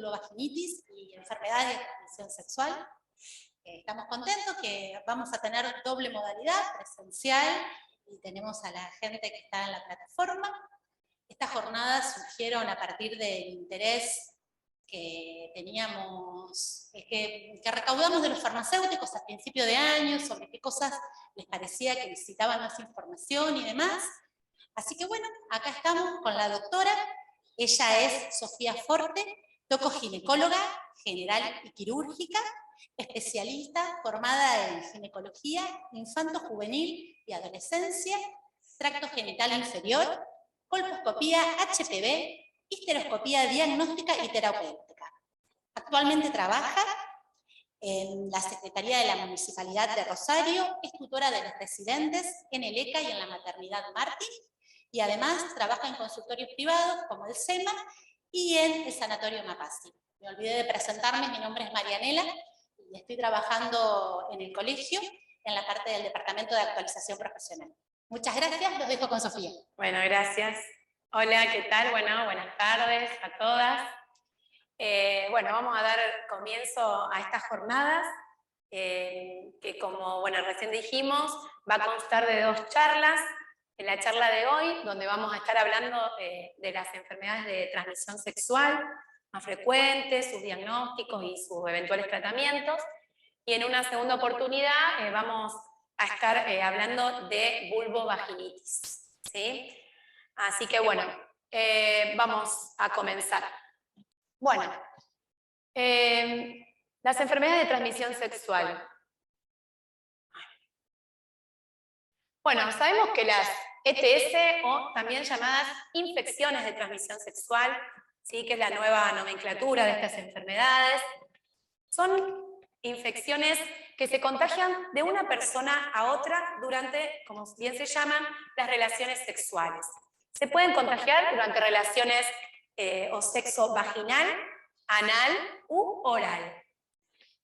vulvovaginitis y enfermedades de transmisión sexual. Estamos contentos que vamos a tener doble modalidad, presencial, y tenemos a la gente que está en la plataforma. Estas jornadas surgieron a partir del interés que teníamos, que recaudamos de los farmacéuticos a principio de año, sobre qué cosas les parecía que necesitaban más información y demás. Así que bueno, acá estamos con la doctora. Ella es Sofía Forte, tocoginecóloga general y quirúrgica, especialista formada en ginecología, infanto-juvenil y adolescencia, tracto genital inferior, colposcopía HPV, histeroscopía diagnóstica y terapéutica. Actualmente trabaja en la Secretaría de la Municipalidad de Rosario, es tutora de los residentes en el ECA y en la maternidad Martí, y además trabaja en consultorios privados como el SEMA y en el Sanatorio Mapasi. Me olvidé de presentarme, mi nombre es Marianela y estoy trabajando en el colegio en la parte del Departamento de Actualización Profesional. Muchas gracias, los dejo con Sofía. Bueno, gracias. Hola, ¿qué tal? Bueno, buenas tardes a todas. Bueno, vamos a dar comienzo a estas jornadas, que como recién dijimos, va a constar de 2 charlas. En la charla de hoy, donde vamos a estar hablando de las enfermedades de transmisión sexual más frecuentes, sus diagnósticos y sus eventuales tratamientos. Y en una segunda oportunidad vamos a estar hablando de vulvovaginitis, ¿sí? Así que bueno, vamos a comenzar. Bueno, las enfermedades de transmisión sexual. Bueno, sabemos que las ETS, o también llamadas infecciones de transmisión sexual, ¿sí?, que es la nueva nomenclatura de estas enfermedades, son infecciones que se contagian de una persona a otra durante, como bien se llaman, las relaciones sexuales. Se pueden contagiar durante relaciones o sexo vaginal, anal u oral.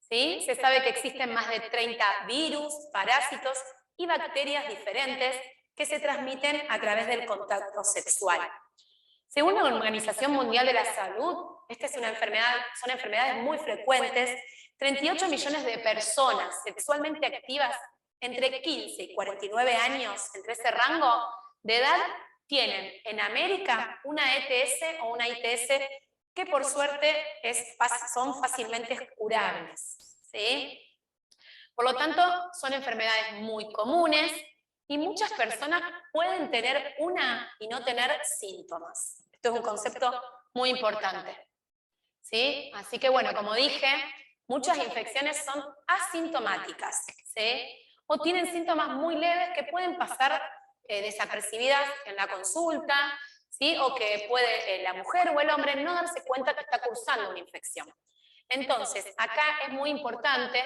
¿Sí? Se sabe que existen más de 30 virus, parásitos y bacterias diferentes que se transmiten a través del contacto sexual. Según la Organización Mundial de la Salud, esta son enfermedades muy frecuentes. 38 millones de personas sexualmente activas entre 15 y 49 años, entre ese rango de edad, tienen en América una ETS o una ITS que por suerte son fácilmente curables, ¿sí? Por lo tanto, son enfermedades muy comunes y muchas personas pueden tener una y no tener síntomas. Esto es un concepto muy importante, ¿sí? Así que bueno, como dije, muchas infecciones son asintomáticas, ¿sí? O tienen síntomas muy leves que pueden pasar desapercibidas en la consulta, ¿sí? O que puede la mujer o el hombre no darse cuenta que está cursando una infección. Entonces, acá es muy importante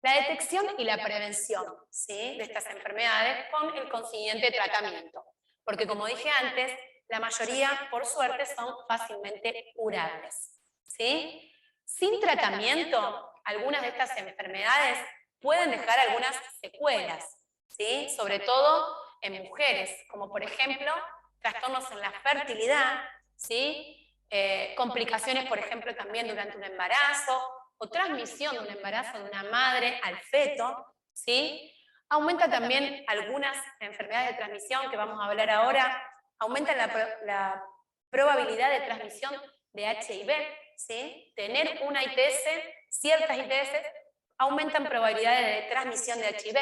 la detección y la prevención, ¿sí?, de estas enfermedades con el consiguiente tratamiento. Porque como dije antes, la mayoría, por suerte, son fácilmente curables, ¿sí? Sin tratamiento, algunas de estas enfermedades pueden dejar algunas secuelas, ¿sí?, sobre todo en mujeres, como por ejemplo, trastornos en la fertilidad, ¿sí?, complicaciones, por ejemplo, también durante un embarazo, o transmisión de un embarazo de una madre al feto, ¿sí? Aumenta también algunas enfermedades de transmisión que vamos a hablar ahora, aumenta la probabilidad de transmisión de HIV, ¿sí? Tener una ITS, ciertas ITS, aumentan probabilidades de transmisión de HIV,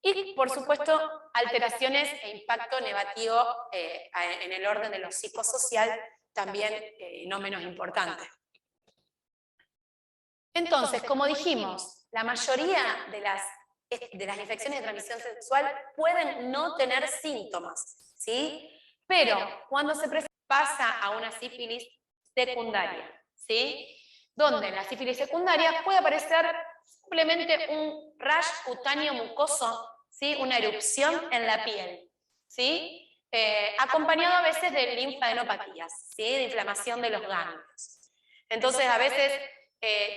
y por supuesto alteraciones e impacto negativo en el orden de lo psicosocial, también no menos importante. Entonces, como dijimos, la mayoría de las infecciones de transmisión sexual pueden no tener síntomas, ¿sí? Pero cuando se pasa a una sífilis secundaria, ¿sí?, donde en la sífilis secundaria puede aparecer simplemente un rash cutáneo mucoso, ¿sí?, una erupción en la piel, ¿sí?, acompañado a veces de linfadenopatías, ¿sí?, de inflamación de los ganglios. Entonces, a veces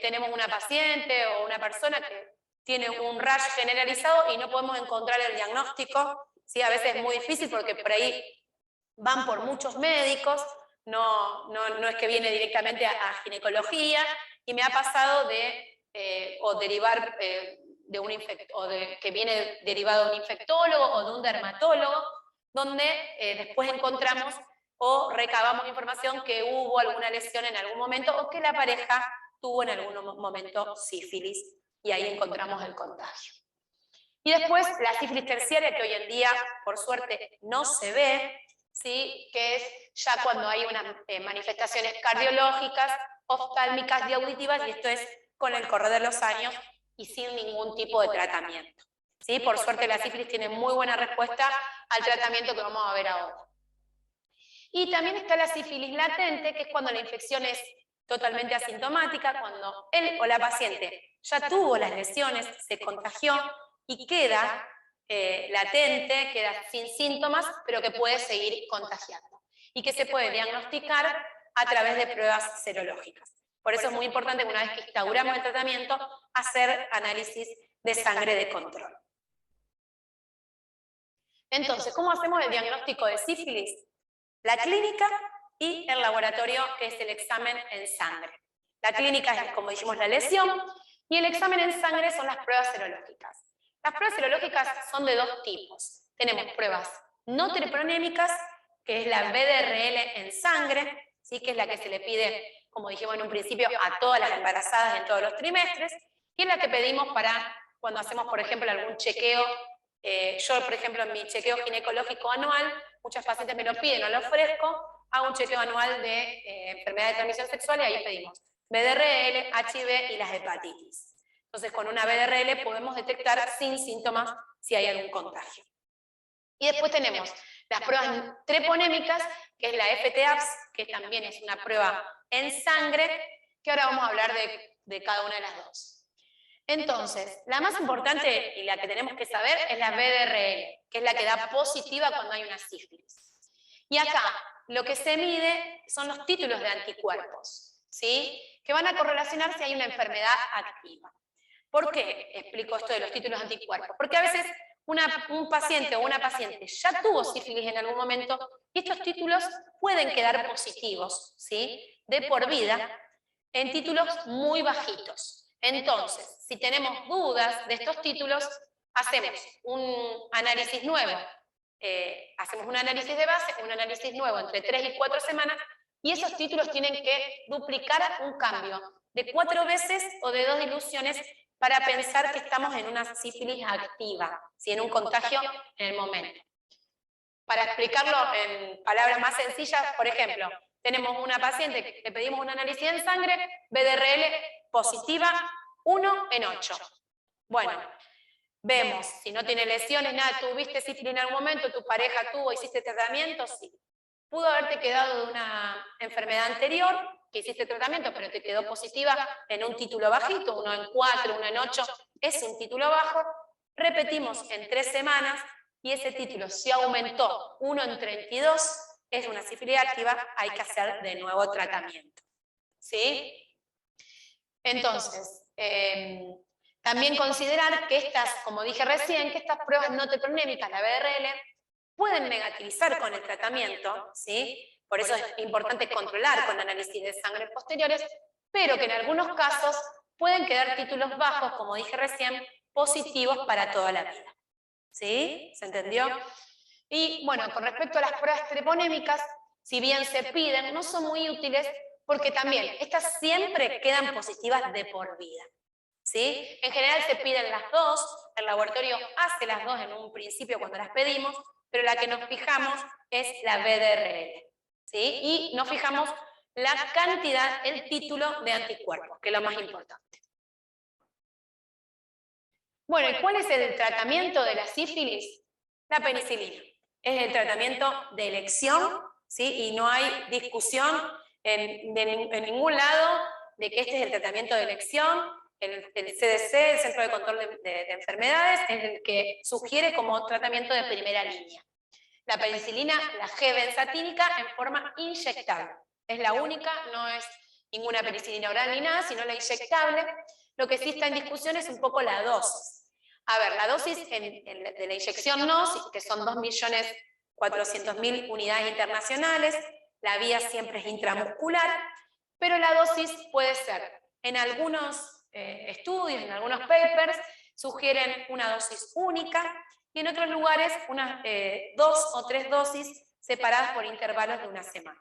tenemos una paciente o una persona que tiene un rash generalizado y no podemos encontrar el diagnóstico, ¿sí? A veces es muy difícil porque por ahí van por muchos médicos, no es que viene directamente a ginecología, y me ha pasado o derivar que viene derivado de un infectólogo o de un dermatólogo, donde después encontramos o recabamos información que hubo alguna lesión en algún momento o que la pareja tuvo en algún momento sífilis, y ahí encontramos el contagio. Y después la sífilis terciaria, que hoy en día, por suerte, no se ve, ¿sí? Que es ya cuando hay unas manifestaciones cardiológicas, oftálmicas y auditivas, y esto es con el correr de los años y sin ningún tipo de tratamiento. ¿Sí? Por suerte la sífilis tiene muy buena respuesta al tratamiento que vamos a ver ahora. Y también está la sífilis latente, que es cuando la infección es totalmente asintomática, cuando él o la paciente ya tuvo las lesiones, se contagió y queda latente, queda sin síntomas, pero que puede seguir contagiando y que se puede diagnosticar a través de pruebas serológicas. Por eso es muy importante que una vez que instauramos el tratamiento, hacer análisis de sangre de control. Entonces, ¿cómo hacemos el diagnóstico de sífilis? La clínica y el laboratorio, que es el examen en sangre. La clínica es, como dijimos, la lesión, y el examen en sangre son las pruebas serológicas. Las pruebas serológicas son de dos tipos. Tenemos pruebas no treponémicas, que es la BDRL en sangre, ¿sí? Que es la que se le pide, como dijimos en un principio, a todas las embarazadas en todos los trimestres, y es la que pedimos para cuando hacemos, por ejemplo, algún chequeo. Yo, por ejemplo, en mi chequeo ginecológico anual, muchas pacientes me lo piden, no lo ofrezco, hago un chequeo anual de enfermedad de transmisión sexual, y ahí pedimos BDRL, HIV y las hepatitis. Entonces, con una BDRL podemos detectar sin síntomas si hay algún contagio. Y después tenemos las pruebas treponémicas, que es la FT-APS, que también es una prueba en sangre, que ahora vamos a hablar de cada una de las dos. Entonces, la más importante y la que tenemos que saber es la BDRL, que es la que da positiva cuando hay una sífilis. Y acá, lo que se mide son los títulos de anticuerpos, ¿sí? Que van a correlacionar si hay una enfermedad activa. ¿Por qué explico esto de los títulos de anticuerpos? Porque a veces un paciente o una paciente ya tuvo sífilis en algún momento, y estos títulos pueden quedar positivos, ¿sí? De por vida, en títulos muy bajitos. Entonces, si tenemos dudas de estos títulos, hacemos un análisis nuevo. Hacemos un análisis de base, un análisis nuevo entre 3 y 4 semanas, y esos títulos tienen que duplicar un cambio de 4 veces o de 2 diluciones para pensar que estamos en una sífilis activa, ¿sí? En un contagio en el momento. Para explicarlo en palabras más sencillas, por ejemplo, tenemos una paciente que le pedimos un análisis en sangre, BDRL positiva, 1 en 8. Bueno, vemos, si no tiene lesiones, nada, tuviste sífilis en algún momento, tu pareja tuvo, hiciste tratamiento, sí. Pudo haberte quedado de una enfermedad anterior, que hiciste tratamiento, pero te quedó positiva en un título bajito, 1 en 4, 1 en 8, es un título bajo. Repetimos en 3 semanas, y ese título si aumentó 1 en 32, es una sífilis activa, hay que hacer de nuevo tratamiento. ¿Sí? Entonces, también considerar que estas, como dije recién, que estas pruebas no treponémicas, la BDRL, pueden negativizar con el tratamiento, ¿sí? Por eso es importante controlar con análisis de sangre posteriores, pero que en algunos casos pueden quedar títulos bajos, como dije recién, positivos para toda la vida. ¿Sí? ¿Se entendió? Y bueno, con respecto a las pruebas treponémicas, si bien se piden, no son muy útiles porque también estas siempre quedan positivas de por vida. ¿Sí? En general se piden las dos, el laboratorio hace las dos en un principio cuando las pedimos, pero la que nos fijamos es la BDRL. ¿Sí? Y nos fijamos la cantidad, el título de anticuerpos, que es lo más importante. Bueno, ¿y cuál es el tratamiento de la sífilis? La penicilina. Es el tratamiento de elección, ¿sí? Y no hay discusión en ningún lado de que este es el tratamiento de elección. El CDC, el Centro de Control de Enfermedades, es el que sugiere como tratamiento de primera línea. La penicilina, la G-benzatínica, en forma inyectable. Es la única, no es ninguna penicilina oral ni nada, sino la inyectable. Lo que sí está en discusión es un poco la dosis. A ver, la dosis de la inyección no, que son 2.400.000 unidades internacionales, la vía siempre es intramuscular, pero la dosis puede ser, en algunos estudios, en algunos papers, sugieren una dosis única, y en otros lugares unas 2 o 3 dosis separadas por intervalos de una semana.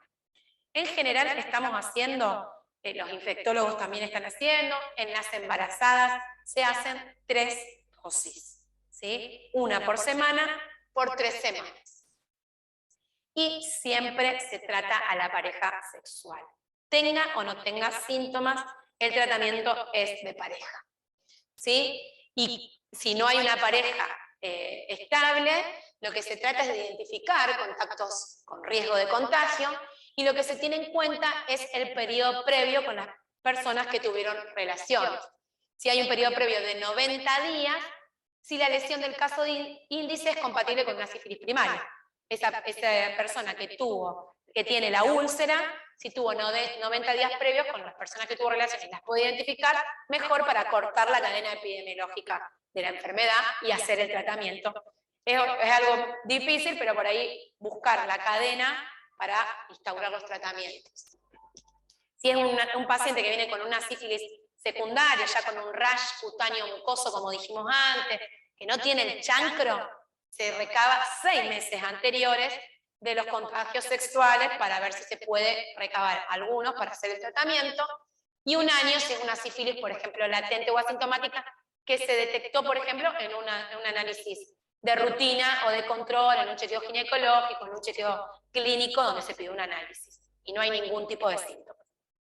En general estamos haciendo, los infectólogos también están haciendo, en las embarazadas se hacen 3 dosis, ¿sí? Una por semana por 3 semanas. Y siempre se trata a la pareja sexual. Tenga o no tenga síntomas, el tratamiento es de pareja, ¿sí? Y si no hay una pareja estable, lo que se trata es de identificar contactos con riesgo de contagio, y lo que se tiene en cuenta es el periodo previo con las personas que tuvieron relaciones. Si hay un periodo previo de 90 días, si la lesión del caso de índice es compatible con una sífilis primaria. Esa persona que tiene la úlcera, si tuvo 90 días previos con las personas que tuvo relaciones, las puede identificar mejor para cortar la cadena epidemiológica de la enfermedad y hacer el tratamiento. Es algo difícil, pero por ahí buscar la cadena para instaurar los tratamientos. Si es un paciente que viene con una sífilis secundaria, ya con un rash cutáneo mucoso, como dijimos antes, que no tiene el chancro, se recaba 6 meses anteriores de los contagios sexuales para ver si se puede recabar algunos para hacer el tratamiento, y 1 año si es una sífilis, por ejemplo, latente o asintomática, que se detectó, por ejemplo, en un análisis de rutina o de control, en un chequeo ginecológico, en un chequeo clínico donde se pidió un análisis y no hay ningún tipo de síntomas.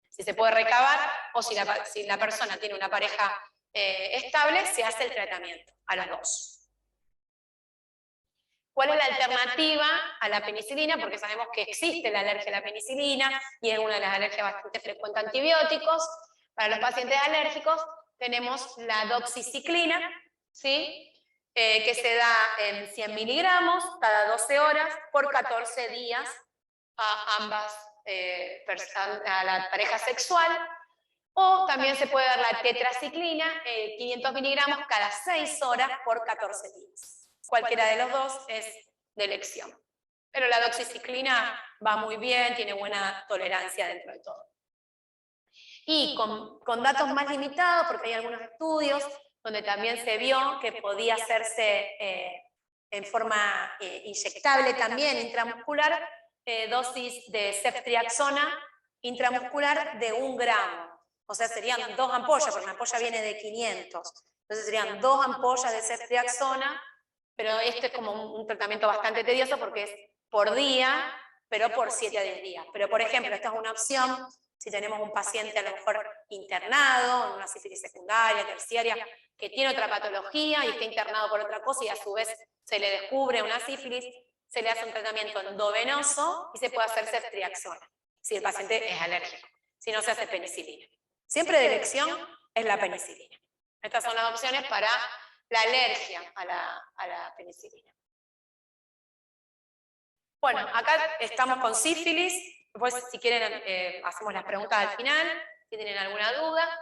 Si se puede recabar o si la persona tiene una pareja estable, se hace el tratamiento a los 2. ¿Cuál es la alternativa a la penicilina? Porque sabemos que existe la alergia a la penicilina y es una de las alergias bastante frecuentes a antibióticos. Para los pacientes alérgicos tenemos la doxiciclina, ¿sí? Que se da en 100 miligramos cada 12 horas por 14 días a ambas, a la pareja sexual. O también se puede dar la tetraciclina, 500 miligramos cada 6 horas por 14 días. Cualquiera de los dos es de elección. Pero la doxiciclina va muy bien, tiene buena tolerancia dentro de todo. Y con datos más limitados, porque hay algunos estudios donde también se vio que podía hacerse en forma inyectable también, intramuscular, dosis de ceftriaxona intramuscular de 1 gramo. O sea, serían 2 ampollas, porque una ampolla viene de 500. Entonces serían 2 ampollas de ceftriaxona, pero este es como un tratamiento bastante tedioso porque es por día, pero por 7 a 10 días. Pero, por ejemplo, esta es una opción si tenemos un paciente a lo mejor internado, en una sífilis secundaria, terciaria, que tiene otra patología y está internado por otra cosa y a su vez se le descubre una sífilis, se le hace un tratamiento endovenoso y se puede hacer ceftriaxona, si el paciente es alérgico. Si no, se hace penicilina. Siempre de elección es la penicilina. Estas son las opciones para la alergia a la penicilina. Bueno, acá estamos con sífilis. Después, si quieren, hacemos las preguntas al final, si tienen alguna duda.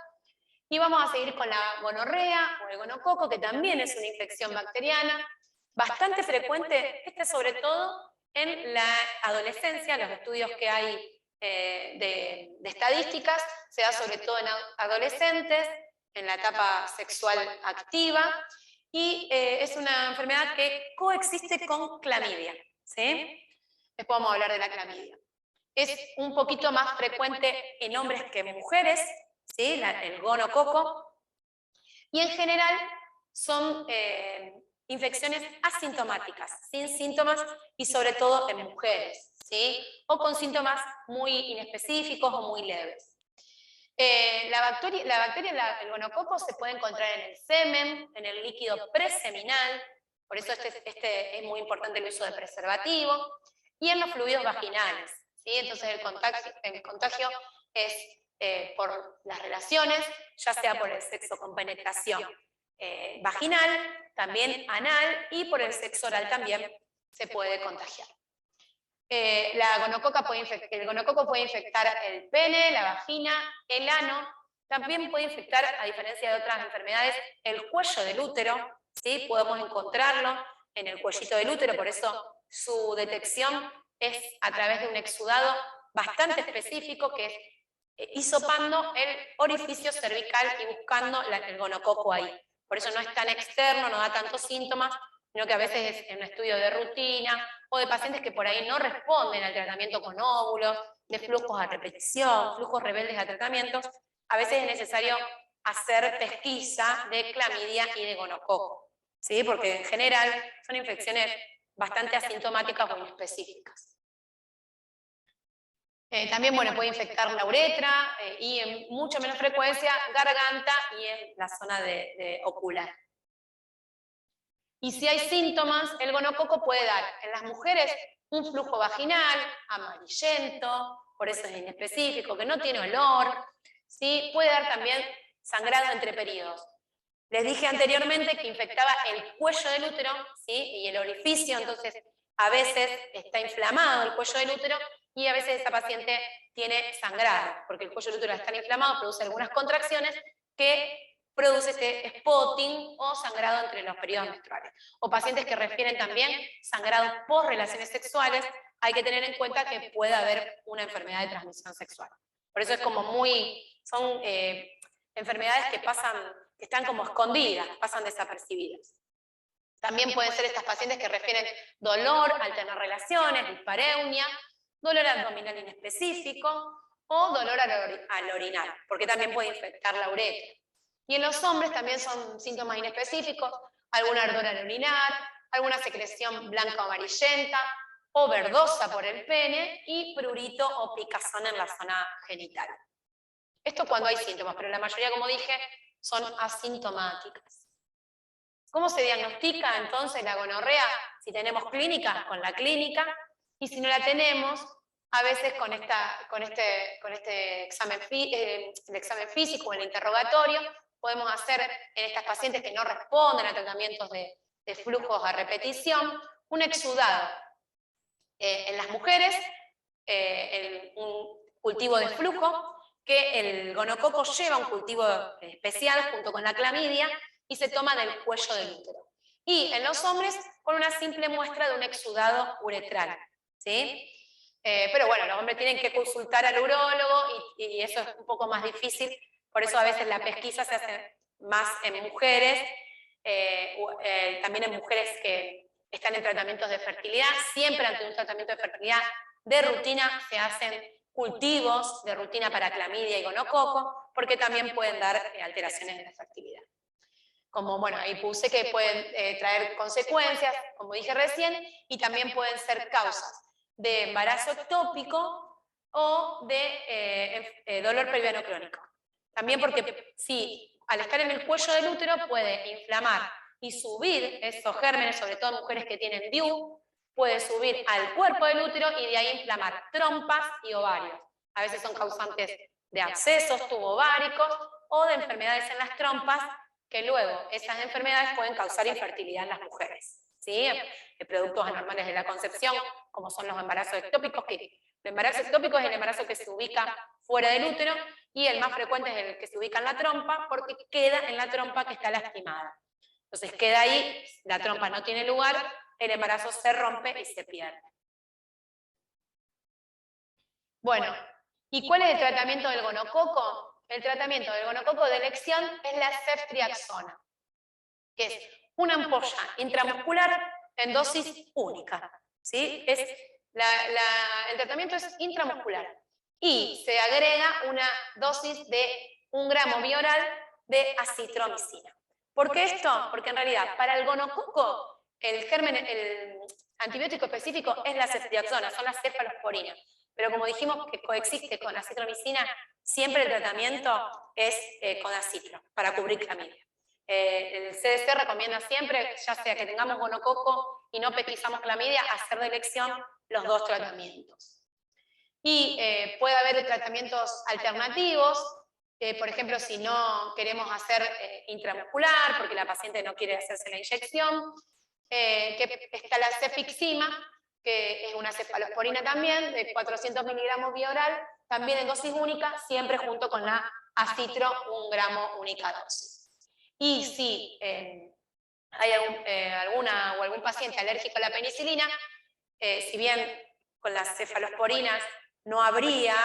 Y vamos a seguir con la gonorrea o el gonococo, que también es una infección bacteriana, bastante frecuente, sobre todo en la adolescencia. Los estudios que hay de estadísticas se da sobre todo en adolescentes, en la etapa sexual activa, y es una enfermedad que coexiste con clamidia, ¿sí? Después vamos a hablar de la clamidia. Es un poquito más frecuente en hombres que en mujeres, ¿sí? El gonococo, y en general son infecciones asintomáticas, sin síntomas y sobre todo en mujeres, ¿sí? O con síntomas muy inespecíficos o muy leves. La bacteria, el gonococo, se puede encontrar en el semen, en el líquido preseminal, por eso es muy importante el uso de preservativo, y en los fluidos vaginales, ¿sí? Entonces el contagio es por las relaciones, ya sea por el sexo con penetración vaginal, también anal, y por el sexo oral también se puede contagiar. El gonococo puede infectar el pene, la vagina, el ano, también puede infectar, a diferencia de otras enfermedades, el cuello del útero, ¿sí? Podemos encontrarlo en el cuellito del útero, por eso su detección es a través de un exudado bastante específico, que es hisopando el orificio cervical y buscando el gonococo ahí. Por eso no es tan externo, no da tantos síntomas, sino que a veces es en un estudio de rutina o de pacientes que por ahí no responden al tratamiento con óvulos, de flujos a repetición, flujos rebeldes a tratamientos. A veces es necesario hacer pesquisa de clamidia y de gonococo, ¿sí? Porque en general son infecciones bastante asintomáticas o inespecíficas. También, bueno, puede infectar la uretra y en mucha menos frecuencia garganta y en la zona de ocular. Y si hay síntomas, el gonococo puede dar en las mujeres un flujo vaginal amarillento, por eso es inespecífico, que no tiene olor, ¿sí? Puede dar también sangrado entre periodos. Les dije anteriormente que infectaba el cuello del útero, ¿sí? Y el orificio, entonces a veces está inflamado el cuello del útero y a veces esa paciente tiene sangrado, porque el cuello del útero está inflamado, produce algunas contracciones que produce este spotting o sangrado entre los periodos menstruales. O pacientes que refieren también sangrado por relaciones sexuales, hay que tener en cuenta que puede haber una enfermedad de transmisión sexual. Por eso es como son enfermedades que están como escondidas, pasan desapercibidas. También pueden ser estas pacientes que refieren dolor al tener relaciones, dispareunia, dolor abdominal inespecífico o dolor al orinar, porque también puede infectar la uretra. Y en los hombres también son síntomas inespecíficos, algún ardor al orinar, alguna secreción blanca o amarillenta, o verdosa por el pene, y prurito o picazón en la zona genital. Esto cuando hay síntomas, pero la mayoría, como dije, son asintomáticas. ¿Cómo se diagnostica entonces la gonorrea? Si tenemos clínica, con la clínica, y si no la tenemos, a veces con este examen, el examen físico o el interrogatorio, podemos hacer en estas pacientes que no responden a tratamientos de flujos a repetición, un exudado. En las mujeres, un cultivo de flujo, que el gonococo lleva un cultivo especial junto con la clamidia y se toma del cuello del útero. Y en los hombres, con una simple muestra de un exudado uretral, ¿sí? Pero bueno, los hombres tienen que consultar al urólogo y eso es un poco más difícil, por eso a veces la pesquisa se hace más en mujeres, también en mujeres que están en tratamientos de fertilidad. Siempre ante un tratamiento de fertilidad de rutina se hacen cultivos de rutina para clamidia y gonococo, porque también pueden dar alteraciones de la fertilidad. Como, bueno, ahí puse que pueden traer consecuencias, como dije recién, y también pueden ser causas de embarazo ectópico o de dolor pelviano crónico. También porque si al estar en el cuello del útero puede inflamar y subir esos gérmenes, sobre todo en mujeres que tienen DIU, puede subir al cuerpo del útero y de ahí inflamar trompas y ovarios. A veces son causantes de abscesos tubováricos o de enfermedades en las trompas, que luego esas enfermedades pueden causar infertilidad en las mujeres, ¿sí? Productos anormales de la concepción, como son los embarazos ectópicos, que el embarazo ectópico es el embarazo que se ubica fuera del útero y el más frecuente es el que se ubica en la trompa, porque queda en la trompa que está lastimada. Entonces queda ahí, la trompa no tiene lugar, el embarazo se rompe y se pierde. Bueno, ¿y cuál es el tratamiento del gonococo? El tratamiento del gonococo de elección es la ceftriaxona, que es una ampolla intramuscular en dosis única, ¿sí? El tratamiento es intramuscular y se agrega una dosis de 1 gramo bioral de acitromicina. ¿Por qué esto? Porque en realidad para el gonococo el antibiótico específico es la ceftriaxona, son las cefalosporinas. Pero como dijimos que coexiste con acitromicina, siempre el tratamiento es con acitro, para cubrir clamidia. El CDC recomienda siempre, ya sea que tengamos gonococo y no pesquisamos clamidia, hacer de elección los 2 tratamientos. Y puede haber tratamientos alternativos, por ejemplo, si no queremos hacer intramuscular, porque la paciente no quiere hacerse la inyección, que está la cefixima, que es una cefalosporina también, de 400 miligramos vía también en dosis única, siempre junto con la acitro 1 gramo única dosis. Y si hay algún paciente alérgico a la penicilina, si bien con las cefalosporinas no habría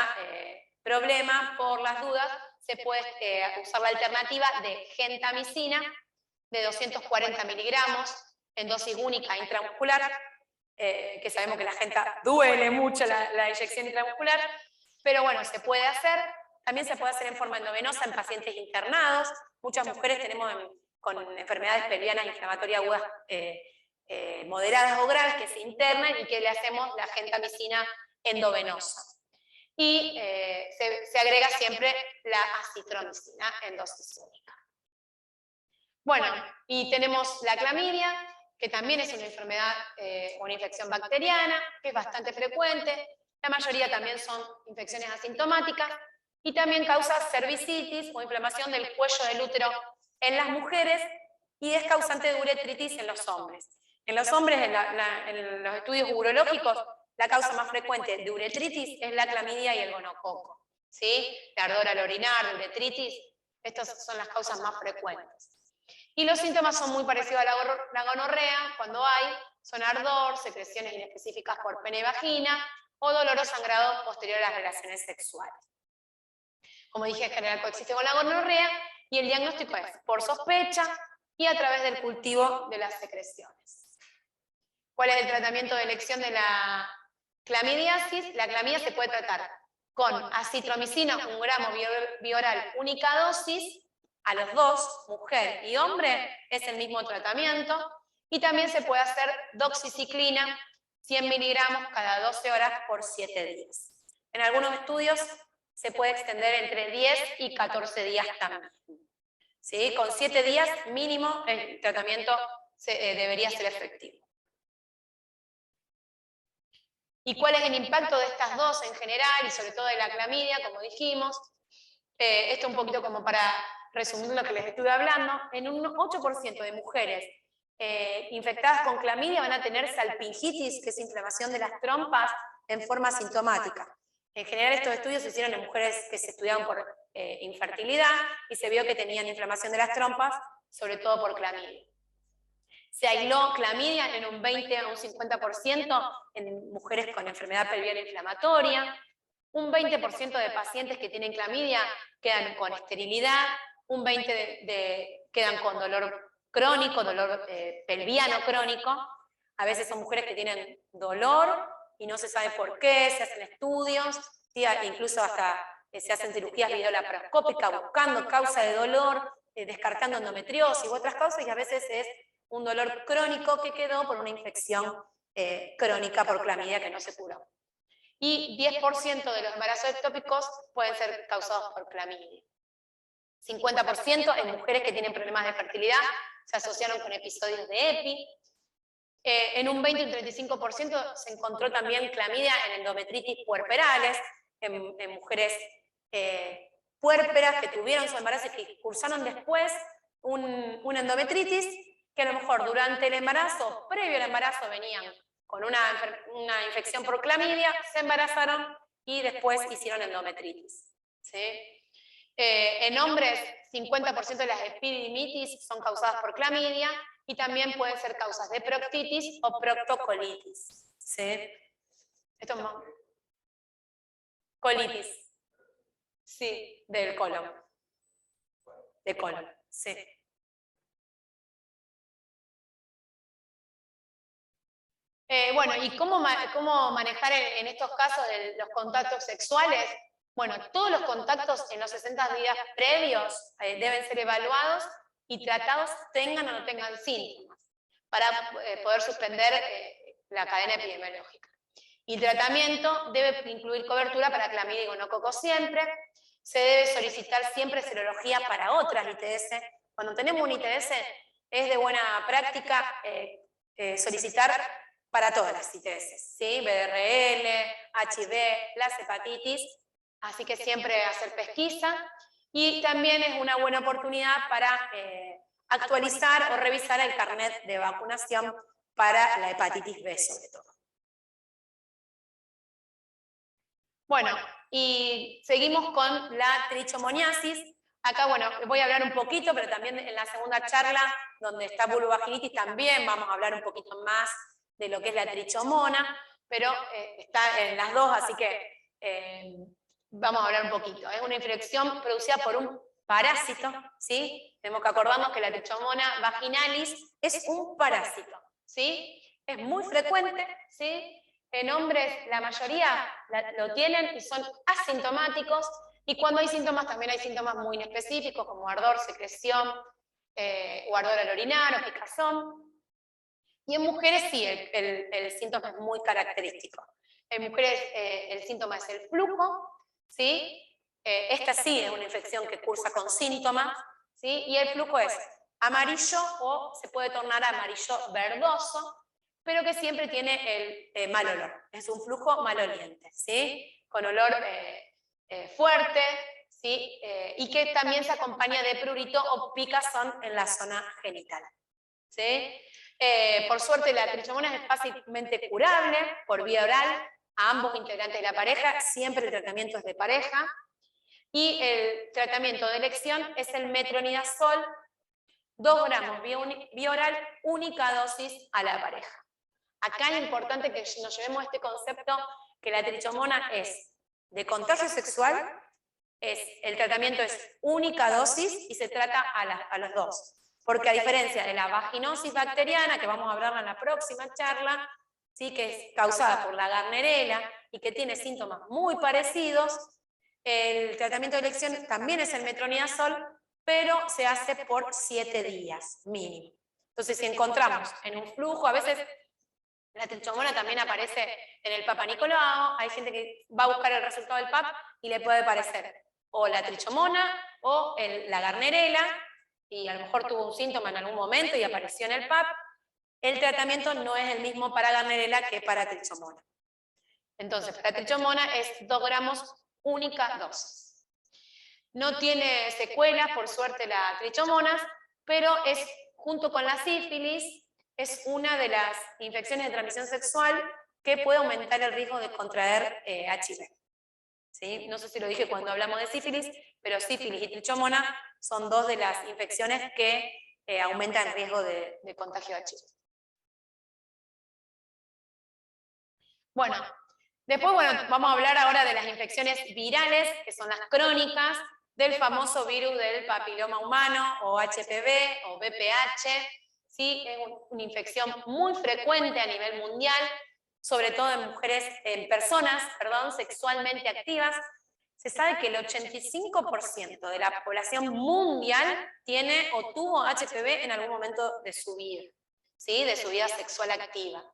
problema. Por las dudas, se puede usar la alternativa de gentamicina de 240 miligramos en dosis única intramuscular, que sabemos que la genta duele mucho la inyección intramuscular, pero bueno, se puede hacer. También se puede hacer en forma endovenosa en pacientes internados. Muchas mujeres tenemos con enfermedades pelvianas inflamatorias agudas moderadas o graves que se internan y que le hacemos la gentamicina endovenosa. Y se agrega siempre la acitromicina en dosis única. Bueno, y tenemos la clamidia, que también es una enfermedad o una infección bacteriana, que es bastante frecuente. La mayoría también son infecciones asintomáticas y también causa cervicitis o inflamación del cuello del útero en las mujeres y es causante de uretritis en los hombres. En los hombres, en los estudios urológicos, la causa más frecuente de uretritis es la clamidia y el gonococo, ¿sí? De ardor al orinar, de uretritis, estas son las causas más frecuentes. Y los síntomas son muy parecidos a la gonorrea, cuando son ardor, secreciones inespecíficas por pene y vagina, o dolor o sangrado posterior a las relaciones sexuales. Como dije, en general coexiste con la gonorrea, y el diagnóstico es por sospecha y a través del cultivo de las secreciones. ¿Cuál es el tratamiento de elección de la clamidiasis? La clamidia se puede tratar con acitromicina, 1 gramo bioral única dosis, a los dos, mujer y hombre, es el mismo tratamiento, y también se puede hacer doxiciclina, 100 miligramos cada 12 horas por 7 días. En algunos estudios se puede extender entre 10 y 14 días también. ¿Sí? Con 7 días mínimo el tratamiento debería ser efectivo. ¿Y cuál es el impacto de estas dos en general y sobre todo de la clamidia, como dijimos? Esto un poquito como para resumir lo que les estuve hablando. En un 8% de mujeres infectadas con clamidia van a tener salpingitis, que es inflamación de las trompas en forma asintomática. En general estos estudios se hicieron en mujeres que se estudiaban por infertilidad y se vio que tenían inflamación de las trompas, sobre todo por clamidia. Se aisló clamidia en un 20 a un 50% en mujeres con enfermedad pelviana inflamatoria. Un 20% de pacientes que tienen clamidia quedan con esterilidad, un 20% quedan con dolor crónico, dolor pelviano crónico. A veces son mujeres que tienen dolor y no se sabe por qué, se hacen estudios, ¿sí? Incluso hasta se hacen cirugías videolaparoscópicas buscando causa de dolor, descartando endometriosis u otras causas, y a veces es un dolor crónico que quedó por una infección crónica por clamidia que no se curó. Y 10% de los embarazos ectópicos pueden ser causados por clamidia. 50% en mujeres que tienen problemas de fertilidad se asociaron con episodios de EPI. En un 20 y un 35% se encontró también clamidia en endometritis puerperales, en mujeres puérperas que tuvieron su embarazo y que cursaron después una endometritis, que a lo mejor durante el embarazo, previo al embarazo, venían con una infección por clamidia, se embarazaron y después hicieron endometritis. ¿Sí? En hombres, 50% de las epididimitis son causadas por clamidia y también pueden ser causas de proctitis o proctocolitis. ¿Sí? Esto es más. Colitis. Sí, del colon. De colon, sí. Bueno, ¿y cómo manejar en estos casos los contactos sexuales? Bueno, todos los contactos en los 60 días previos deben ser evaluados y tratados tengan o no tengan síntomas, para poder suspender la cadena epidemiológica. Y el tratamiento debe incluir cobertura para clamidia y gonococo siempre. Se debe solicitar siempre serología para otras ITS. Cuando tenemos un ITS, es de buena práctica solicitar para todas las ITS, ¿sí? BDRL, HIV, las hepatitis, así que siempre hacer pesquisa, y también es una buena oportunidad para actualizar o revisar el carnet de vacunación para la hepatitis B sobre todo. Bueno, y seguimos con la trichomoniasis. Acá, bueno, voy a hablar un poquito, pero también en la segunda charla, donde está vulvovaginitis, también vamos a hablar un poquito más de lo que es la trichomona, pero está en las dos, así que vamos a hablar un poquito. Es una infección producida por un parásito, ¿sí? Tenemos que acordarnos que la Trichomonas vaginalis es un parásito, ¿sí? Es muy frecuente, ¿sí? En hombres la mayoría lo tienen y son asintomáticos, y cuando hay síntomas también hay síntomas muy inespecíficos como ardor, secreción, o ardor al orinar o picazón. Y en mujeres sí, el síntoma es muy característico. En mujeres el síntoma es el flujo, ¿sí? Esta sí es una infección que cursa con síntomas, ¿sí? Y el flujo es amarillo o se puede tornar amarillo verdoso, pero que siempre tiene el mal olor. Es un flujo maloliente, ¿sí? Con olor fuerte, ¿sí? Y que también se acompaña de prurito o picazón en la zona genital, ¿sí? Por suerte la trichomonas es fácilmente curable por vía oral a ambos integrantes de la pareja, siempre el tratamiento es de pareja, y el tratamiento de elección es el metronidazol, 2 gramos vía oral, única dosis a la pareja. Acá es importante que nos llevemos este concepto que la trichomona es de contagio sexual, el tratamiento es única dosis y se trata a los dos. Porque a diferencia de la vaginosis bacteriana, que vamos a hablar en la próxima charla, ¿sí? Que es causada por la Gardnerella y que tiene síntomas muy parecidos, el tratamiento de elección también es el metronidazol, pero se hace por 7 días mínimo. Entonces, si encontramos en un flujo, a veces la trichomona también aparece en el Papa Nicolau, hay gente que va a buscar el resultado del PAP y le puede parecer o la trichomona o la Gardnerella, y a lo mejor tuvo un síntoma en algún momento y apareció en el PAP. El tratamiento no es el mismo para Gardnerella que para trichomona. Entonces, para trichomona es 2 gramos única dosis. No tiene secuelas, por suerte, la trichomonas, pero es, junto con la sífilis, es una de las infecciones de transmisión sexual que puede aumentar el riesgo de contraer HIV. ¿Sí? No sé si lo dije cuando hablamos de sífilis, pero sífilis y trichomona son 2 de las infecciones que aumentan el riesgo de contagio de HIV. Bueno, después vamos a hablar ahora de las infecciones virales, que son las crónicas, del famoso virus del papiloma humano, o HPV, o VPH. ¿Sí? Es una infección muy frecuente a nivel mundial, sobre todo en mujeres, en personas, sexualmente activas. Se sabe que el 85% de la población mundial tiene o tuvo HPV en algún momento de su vida, ¿sí? De su vida sexual activa.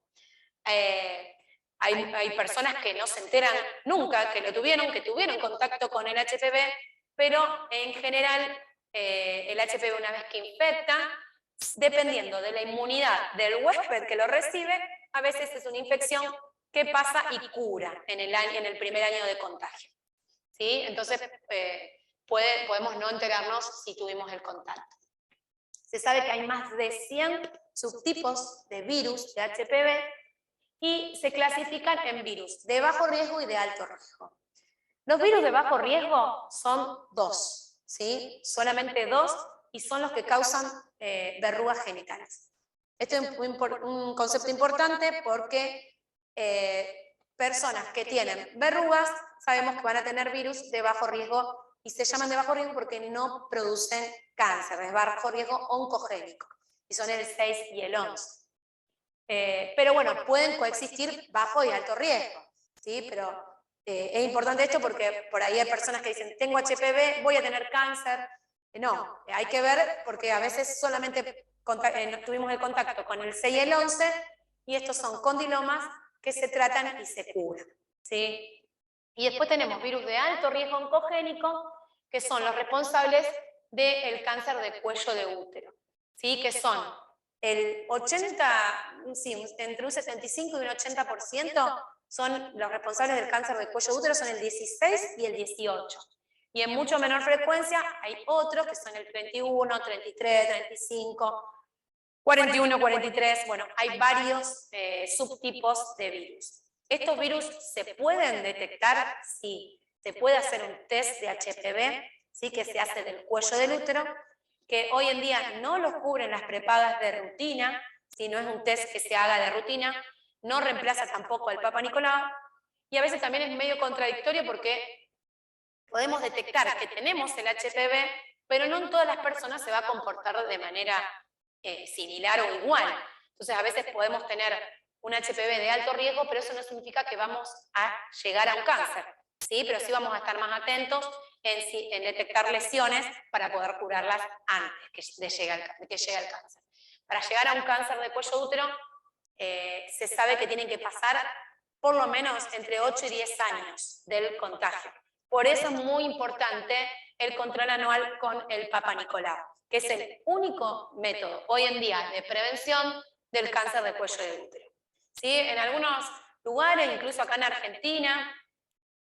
Hay personas que no se enteran nunca que tuvieron contacto con el HPV, pero en general el HPV, una vez que infecta, dependiendo de la inmunidad del huésped que lo recibe, a veces es una infección que pasa y cura en el primer año de contagio, ¿sí? Entonces podemos no enterarnos si tuvimos el contacto. Se sabe que hay más de 100 subtipos de virus de HPV y se clasifican en virus de bajo riesgo y de alto riesgo. Los virus de bajo riesgo son 2, ¿sí? Solamente 2, y son los que causan verrugas genitales. Esto es un concepto importante porque personas que tienen verrugas sabemos que van a tener virus de bajo riesgo, y se llaman de bajo riesgo porque no producen cáncer, es bajo riesgo oncogénico, y son el 6 y el 11. Pero bueno, pueden coexistir bajo y alto riesgo, ¿sí? Pero es importante esto porque por ahí hay personas que dicen, tengo HPV, voy a tener cáncer. No, hay que ver porque a veces solamente tuvimos el contacto con el 6 y el 11, y estos son condilomas que se tratan y se curan, ¿sí? Y después tenemos virus de alto riesgo oncogénico, que son los responsables del cáncer de cuello de útero, ¿sí? Que son el 80, sí, entre un 75 y un 80% son los responsables del cáncer de cuello de útero, son el 16 y el 18. Y en mucho menor frecuencia hay otros que son el 31, 33, 35, 41, 43, bueno, hay varios subtipos de virus. ¿Estos virus se pueden detectar? Sí. Se puede hacer un test de HPV, ¿sí? Que se hace del cuello del útero, que hoy en día no los cubren las prepagas de rutina, si no es un test que se haga de rutina, no reemplaza tampoco al Papa Nicolau, y a veces también es medio contradictorio porque podemos detectar que tenemos el HPV, pero no en todas las personas se va a comportar de manera similar o igual. Entonces a veces podemos tener un HPV de alto riesgo, pero eso no significa que vamos a llegar a un cáncer, ¿sí? Pero sí vamos a estar más atentos en detectar lesiones para poder curarlas antes de que llegue al cáncer. Para llegar a un cáncer de cuello de útero, se sabe que tienen que pasar por lo menos entre 8 y 10 años del contagio. Por eso es muy importante el control anual con el Papa Nicolau, que es el único método hoy en día de prevención del cáncer de cuello de útero. ¿Sí? En algunos lugares, incluso acá en Argentina,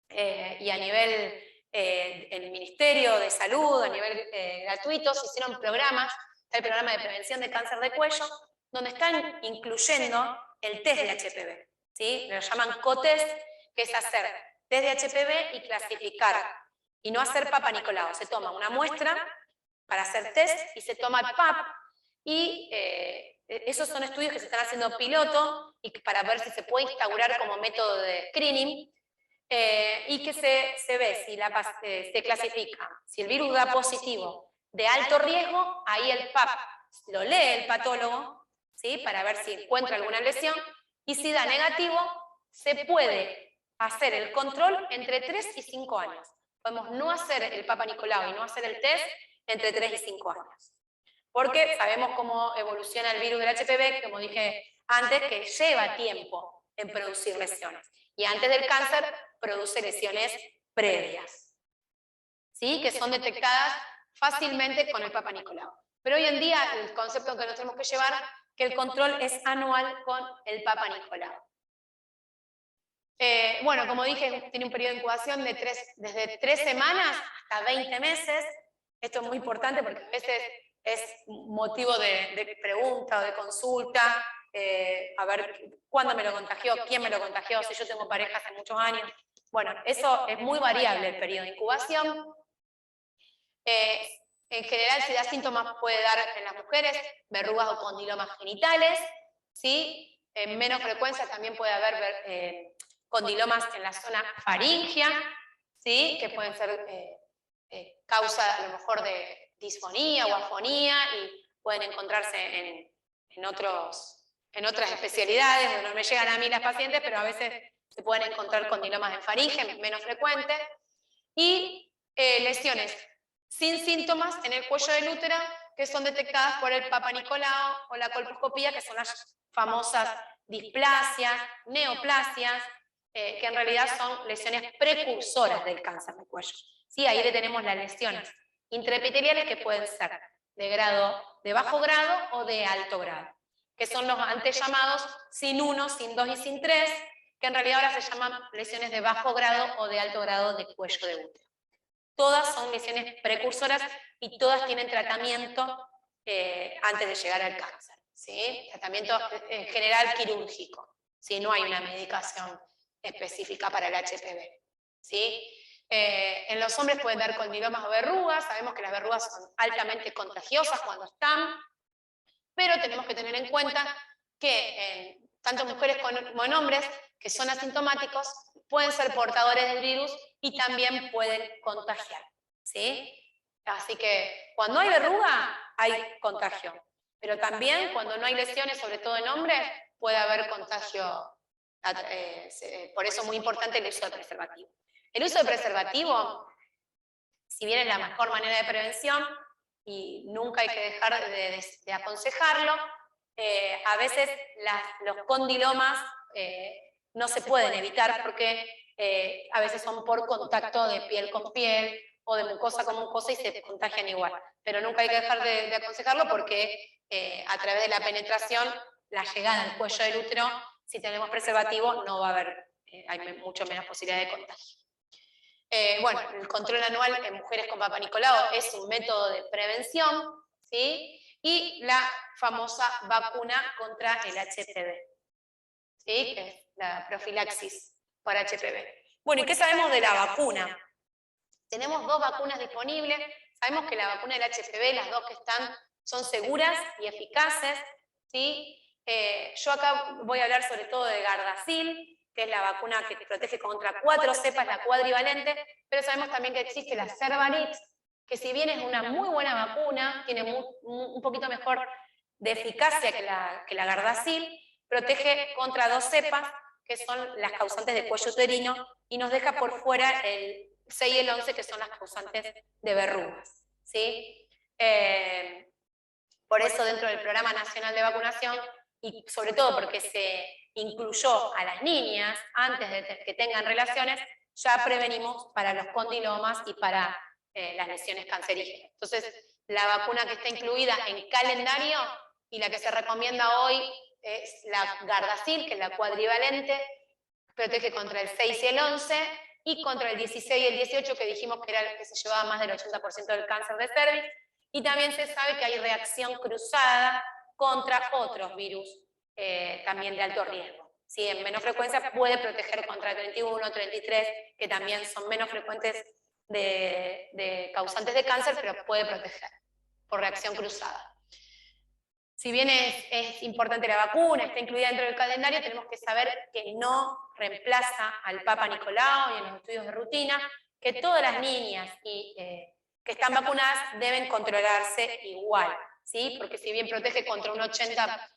y a nivel el Ministerio de Salud, a nivel gratuito, se hicieron programas, está el programa de prevención de cáncer de cuello, donde están incluyendo el test de HPV, ¿sí? Lo llaman COTEST, que es hacer test de HPV y clasificar, y no hacer Papa Nicolau. Se toma una muestra para hacer test y se toma el PAP, y esos son estudios que se están haciendo piloto y para ver si se puede instaurar como método de screening, y que se ve si se clasifica, si el virus da positivo de alto riesgo, ahí el PAP lo lee el patólogo, ¿sí? Para ver si encuentra alguna lesión, y si da negativo, se puede hacer el control entre 3 y 5 años. Podemos no hacer el Papa Nicolau y no hacer el test entre 3 y 5 años. Porque sabemos cómo evoluciona el virus del HPV, como dije antes, que lleva tiempo en producir lesiones. Y antes del cáncer produce lesiones previas, ¿sí? Que son detectadas fácilmente con el Papa Nicolau. Pero hoy en día el concepto que nos tenemos que llevar, que el control es anual con el Papa Nicolau. Bueno, como dije, tiene un periodo de incubación de desde 3 semanas hasta 20 meses. Esto es muy importante porque a veces es motivo de pregunta o de consulta, a ver cuándo me lo contagió, quién me lo contagió, si yo tengo pareja hace muchos años. Bueno, eso es muy variable el periodo de incubación. En general, si da síntomas, puede dar en las mujeres verrugas o condilomas genitales, ¿sí? En menos frecuencia también puede haber condilomas en la zona faríngea, ¿sí? Que pueden ser causa a lo mejor de disfonía o afonía, y pueden encontrarse en otras especialidades, donde no me llegan a mí las pacientes, pero a veces se pueden encontrar condilomas en faringe, menos frecuentes, y lesiones sin síntomas en el cuello del útero, que son detectadas por el Papa Nicolau o la colposcopía, que son las famosas displasias, neoplasias, que en realidad son lesiones precursoras del cáncer de cuello. ¿Sí? Ahí le tenemos las lesiones intraepiteliales, que pueden ser de bajo grado o de alto grado, que son los antes llamados sin 1, sin 2 y sin 3, que en realidad ahora se llaman lesiones de bajo grado o de alto grado de cuello de útero. Todas son lesiones precursoras y todas tienen tratamiento antes de llegar al cáncer, ¿sí? Tratamiento en general quirúrgico, ¿sí? No hay una medicación específica para el HPV, ¿sí? En los hombres pueden dar condilomas o verrugas. Sabemos que las verrugas son altamente contagiosas cuando están, pero tenemos que tener en cuenta que tanto mujeres como en hombres que son asintomáticos pueden ser portadores del virus y también pueden contagiar, ¿sí? Así que cuando hay verruga hay contagio, pero también cuando no hay lesiones, sobre todo en hombres, puede haber contagio. Por eso es muy importante el uso de preservativo. El uso de preservativo, si bien es la mejor manera de prevención y nunca hay que dejar de aconsejarlo, a veces los condilomas no se pueden evitar porque a veces son por contacto de piel con piel o de mucosa con mucosa y se contagian igual. Pero nunca hay que dejar de aconsejarlo porque a través de la penetración, la llegada al cuello del útero, si tenemos preservativo, no va a haber, hay mucho menos posibilidad de contagio. Bueno, el control anual en mujeres con Papa Nicolau es un método de prevención, ¿sí? Y la famosa vacuna contra el HPV, ¿sí? Que es la profilaxis por HPV. Bueno, ¿y qué sabemos de la vacuna? Tenemos 2 vacunas disponibles. Sabemos que la vacuna del HPV, las 2 que están, son seguras y eficaces, ¿sí? Yo acá voy a hablar sobre todo de Gardasil, que es la vacuna que protege contra 4 cepas, la cuadrivalente, pero sabemos también que existe la Cervarix, que si bien es una muy buena vacuna, tiene un poquito mejor de eficacia que la Gardasil, protege contra 2 cepas, que son las causantes de cuello uterino, y nos deja por fuera el 6 y el 11, que son las causantes de verrugas, ¿sí? Por eso dentro del Programa Nacional de Vacunación, y sobre todo porque se incluyó a las niñas antes de que tengan relaciones, ya prevenimos para los condilomas y para las lesiones cancerígenas. Entonces, la vacuna que está incluida en calendario y la que se recomienda hoy es la Gardasil, que es la cuadrivalente, protege contra el 6 y el 11, y contra el 16 y el 18, que dijimos que era el que se llevaba más del 80% del cáncer de cervix, y también se sabe que hay reacción cruzada contra otros virus también de alto riesgo. ¿Sí? En menor frecuencia puede proteger contra 31, 33, que también son menos frecuentes de causantes de cáncer, pero puede proteger por reacción cruzada. Si bien es importante la vacuna, está incluida dentro del calendario, tenemos que saber que no reemplaza al Papa Nicolau y en los estudios de rutina, que todas las niñas que están vacunadas deben controlarse igual, ¿sí? Porque si bien protege contra un 80%,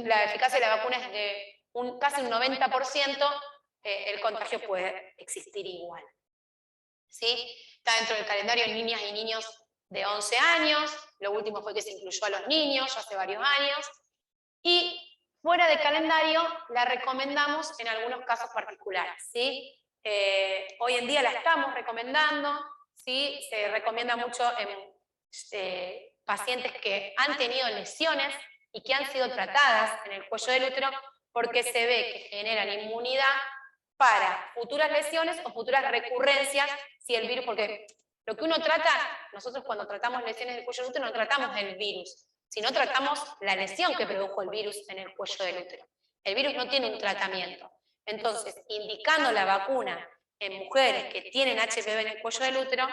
la eficacia de la vacuna es de casi un 90%, el contagio puede existir igual, ¿sí? Está dentro del calendario en niñas y niños de 11 años, lo último fue que se incluyó a los niños, ya hace varios años, y fuera de calendario la recomendamos en algunos casos particulares, ¿sí? Hoy en día la estamos recomendando, ¿sí? Se recomienda mucho en pacientes que han tenido lesiones y que han sido tratadas en el cuello del útero, porque se ve que generan inmunidad para futuras lesiones o futuras recurrencias, si el virus, porque lo que uno trata, nosotros cuando tratamos lesiones del cuello del útero no tratamos el virus, sino tratamos la lesión que produjo el virus en el cuello del útero. El virus no tiene un tratamiento. Entonces, indicando la vacuna en mujeres que tienen HPV en el cuello del útero,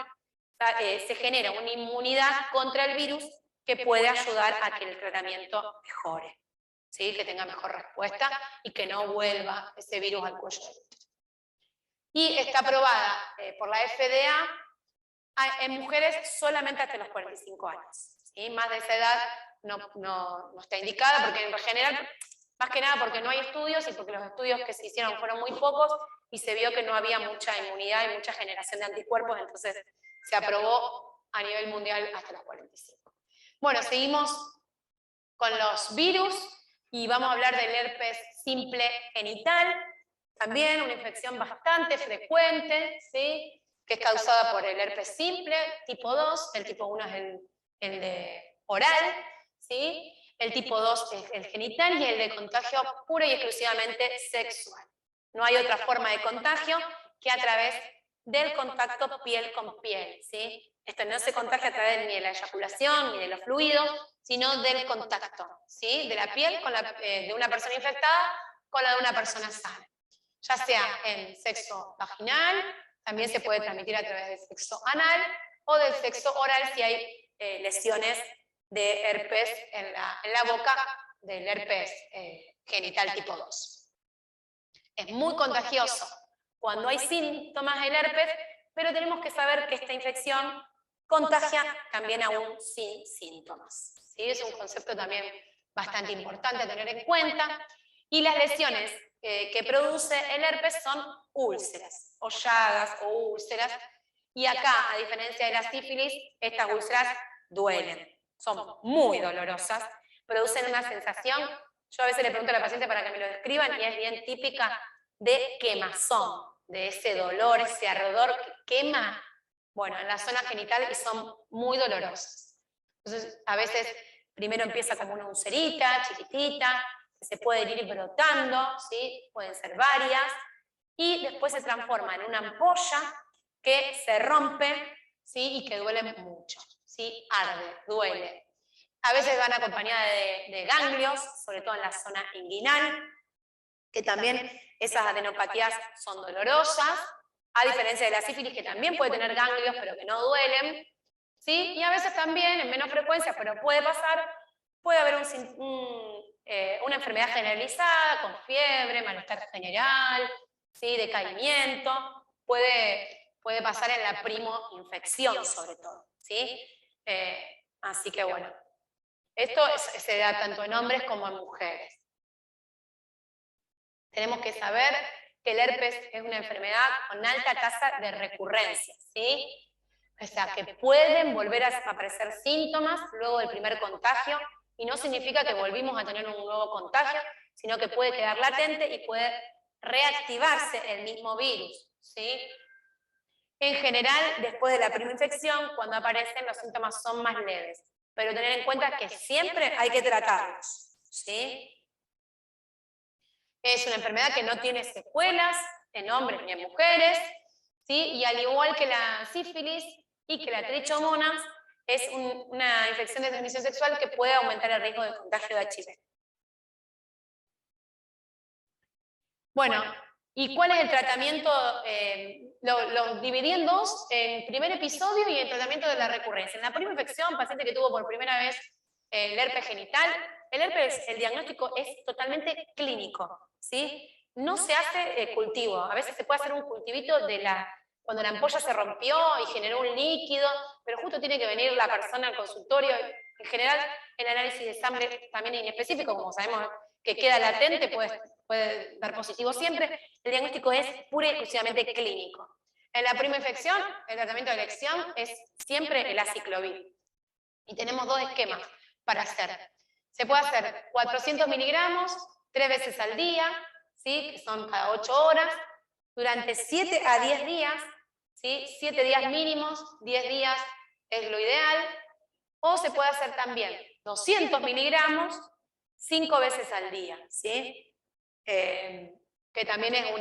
se genera una inmunidad contra el virus que puede ayudar a que el tratamiento mejore, ¿sí? Que tenga mejor respuesta y que no vuelva ese virus al cuello del útero. Y está aprobada por la FDA en mujeres solamente hasta los 45 años. ¿Sí? Más de esa edad no está indicada, porque en general, más que nada porque no hay estudios y porque los estudios que se hicieron fueron muy pocos y se vio que no había mucha inmunidad y mucha generación de anticuerpos, entonces se aprobó a nivel mundial hasta los 45. Bueno, seguimos con los virus y vamos a hablar del herpes simple genital, también una infección bastante frecuente, ¿sí? Que es causada por el herpes simple, tipo 2, el tipo 1 es el de oral, ¿sí? El tipo 2 es el genital y el de contagio pura y exclusivamente sexual. No hay otra forma de contagio que a través del contacto piel con piel, ¿sí? Esto no se contagia a través ni de la eyaculación ni de los fluidos, sino del contacto, ¿sí? De la piel de una persona infectada con la de una persona sana. Ya sea en sexo vaginal, también se puede transmitir a través del sexo anal o del sexo oral si hay lesiones de herpes en la boca, del herpes genital tipo 2. Es muy contagioso cuando hay síntomas del herpes, pero tenemos que saber que esta infección contagia también aún sin síntomas. ¿Sí? Es un concepto también bastante importante a tener en cuenta. Y las lesiones que produce el herpes son úlceras, o llagas o úlceras. Y acá, a diferencia de la sífilis, estas úlceras duelen, son muy dolorosas, producen una sensación. Yo a veces le pregunto a la paciente para que me lo describan y es bien típica de quemazón, de ese dolor, ese ardor que quema, bueno, en la zona genital y son muy dolorosas. Entonces, a veces primero empieza como una ulcerita, chiquitita, que se puede ir brotando, ¿sí? Pueden ser varias, y después se transforma en una ampolla que se rompe, ¿sí? Y que duele mucho, ¿sí? Arde, duele. A veces van acompañadas de ganglios, sobre todo en la zona inguinal, que también esas adenopatías son dolorosas, a diferencia de la sífilis, que también puede tener ganglios, pero que no duelen, ¿sí? Y a veces también, en menos frecuencia, pero puede pasar, puede haber una enfermedad generalizada, con fiebre, malestar general, ¿sí? Decaimiento, puede pasar en la primoinfección sobre todo, ¿sí? Así que bueno, esto se da tanto en hombres como en mujeres. Tenemos que saber que el herpes es una enfermedad con alta tasa de recurrencia, ¿sí? O sea, que pueden volver a aparecer síntomas luego del primer contagio, y no significa que volvimos a tener un nuevo contagio, sino que puede quedar latente y puede reactivarse el mismo virus, ¿sí? En general, después de la primera infección, cuando aparecen, los síntomas son más leves, pero tener en cuenta que siempre hay que tratarlos, ¿sí? Es una enfermedad que no tiene secuelas en hombres ni en mujeres, ¿sí? Y al igual que la sífilis y que la trichomonas, es una infección de transmisión sexual que puede aumentar el riesgo de contagio de HIV. Bueno, ¿y cuál es el tratamiento? Lo dividí en dos, en primer episodio y en tratamiento de la recurrencia. En la primera infección, paciente que tuvo por primera vez el herpes genital, el herpes, el diagnóstico es totalmente clínico, ¿sí? No se hace cultivo, a veces se puede hacer un cultivito cuando la ampolla se rompió y generó un líquido, pero justo tiene que venir la persona al consultorio. En general, el análisis de sangre también es inespecífico, como sabemos que queda latente, puede dar positivo siempre. El diagnóstico es pura y exclusivamente clínico. En la primera infección, el tratamiento de elección es siempre el aciclovir. Y tenemos dos esquemas para hacer. Se puede hacer 400 miligramos 3 veces al día, ¿sí? Que son cada 8 horas, durante 7 a 10 días, ¿sí? 7 días mínimos, 10 días es lo ideal. O se puede hacer también 200 miligramos 5 veces al día, ¿sí? Que también es